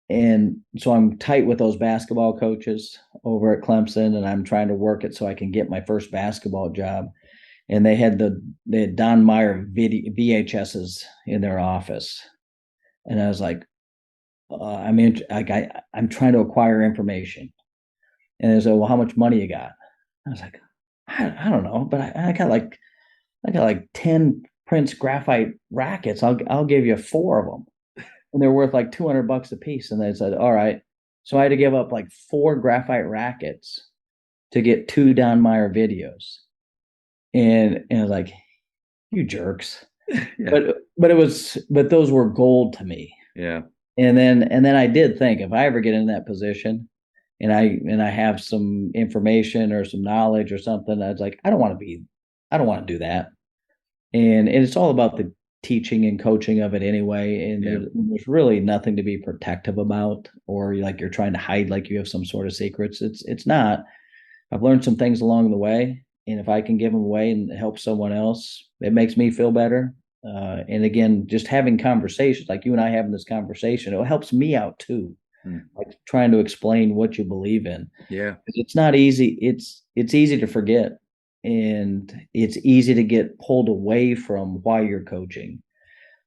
And so I'm tight with those basketball coaches over at Clemson, and I'm trying to work it so I can get my first basketball job. And they had Don Meyer VHSs in their office, and I was like, I'm trying to acquire information. And they said, well, how much money you got? I was like, I don't know, but I got like 10 Prince graphite rackets. I'll give you 4 of them, and they're worth like $200 a piece. And they said, all right. So I had to give up like 4 graphite rackets to get 2 Don Meyer videos, and I was like, you jerks. Yeah. But those were gold to me. Yeah. And then I did think if I ever get in that position, and I have some information or some knowledge or something, I was like, I don't want to do that. And it's all about the teaching and coaching of it anyway. And there's really nothing to be protective about, or like you're trying to hide like you have some sort of secrets. It's not. I've learned some things along the way, and if I can give them away and help someone else, it makes me feel better. And again, just having conversations like you and I having this conversation, it helps me out too. Like trying to explain what you believe in. Yeah, it's not easy. It's easy to forget. And it's easy to get pulled away from why you're coaching.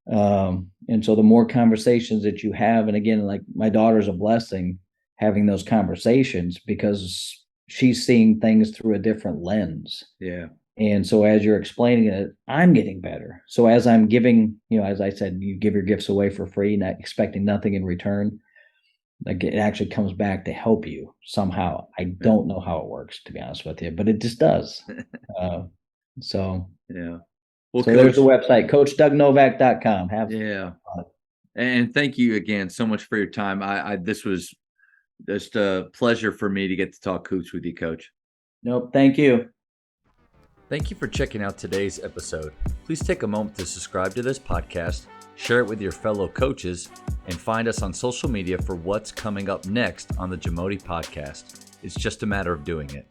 And so the more conversations that you have, and again, like my daughter's a blessing having those conversations because she's seeing things through a different lens. Yeah. And so as you're explaining it, I'm getting better. So as I'm giving, as I said, you give your gifts away for free, not expecting nothing in return. Like, it actually comes back to help you somehow. I don't know how it works, to be honest with you, but it just does. So yeah. Well, so Coach, there's the website, CoachDougNovak.com. Yeah. And thank you again so much for your time. This was just a pleasure for me to get to talk hoops with you, Coach. Nope. Thank you. Thank you for checking out today's episode. Please take a moment to subscribe to this podcast, share it with your fellow coaches, and find us on social media for what's coming up next on the Jamodi Podcast. It's just a matter of doing it.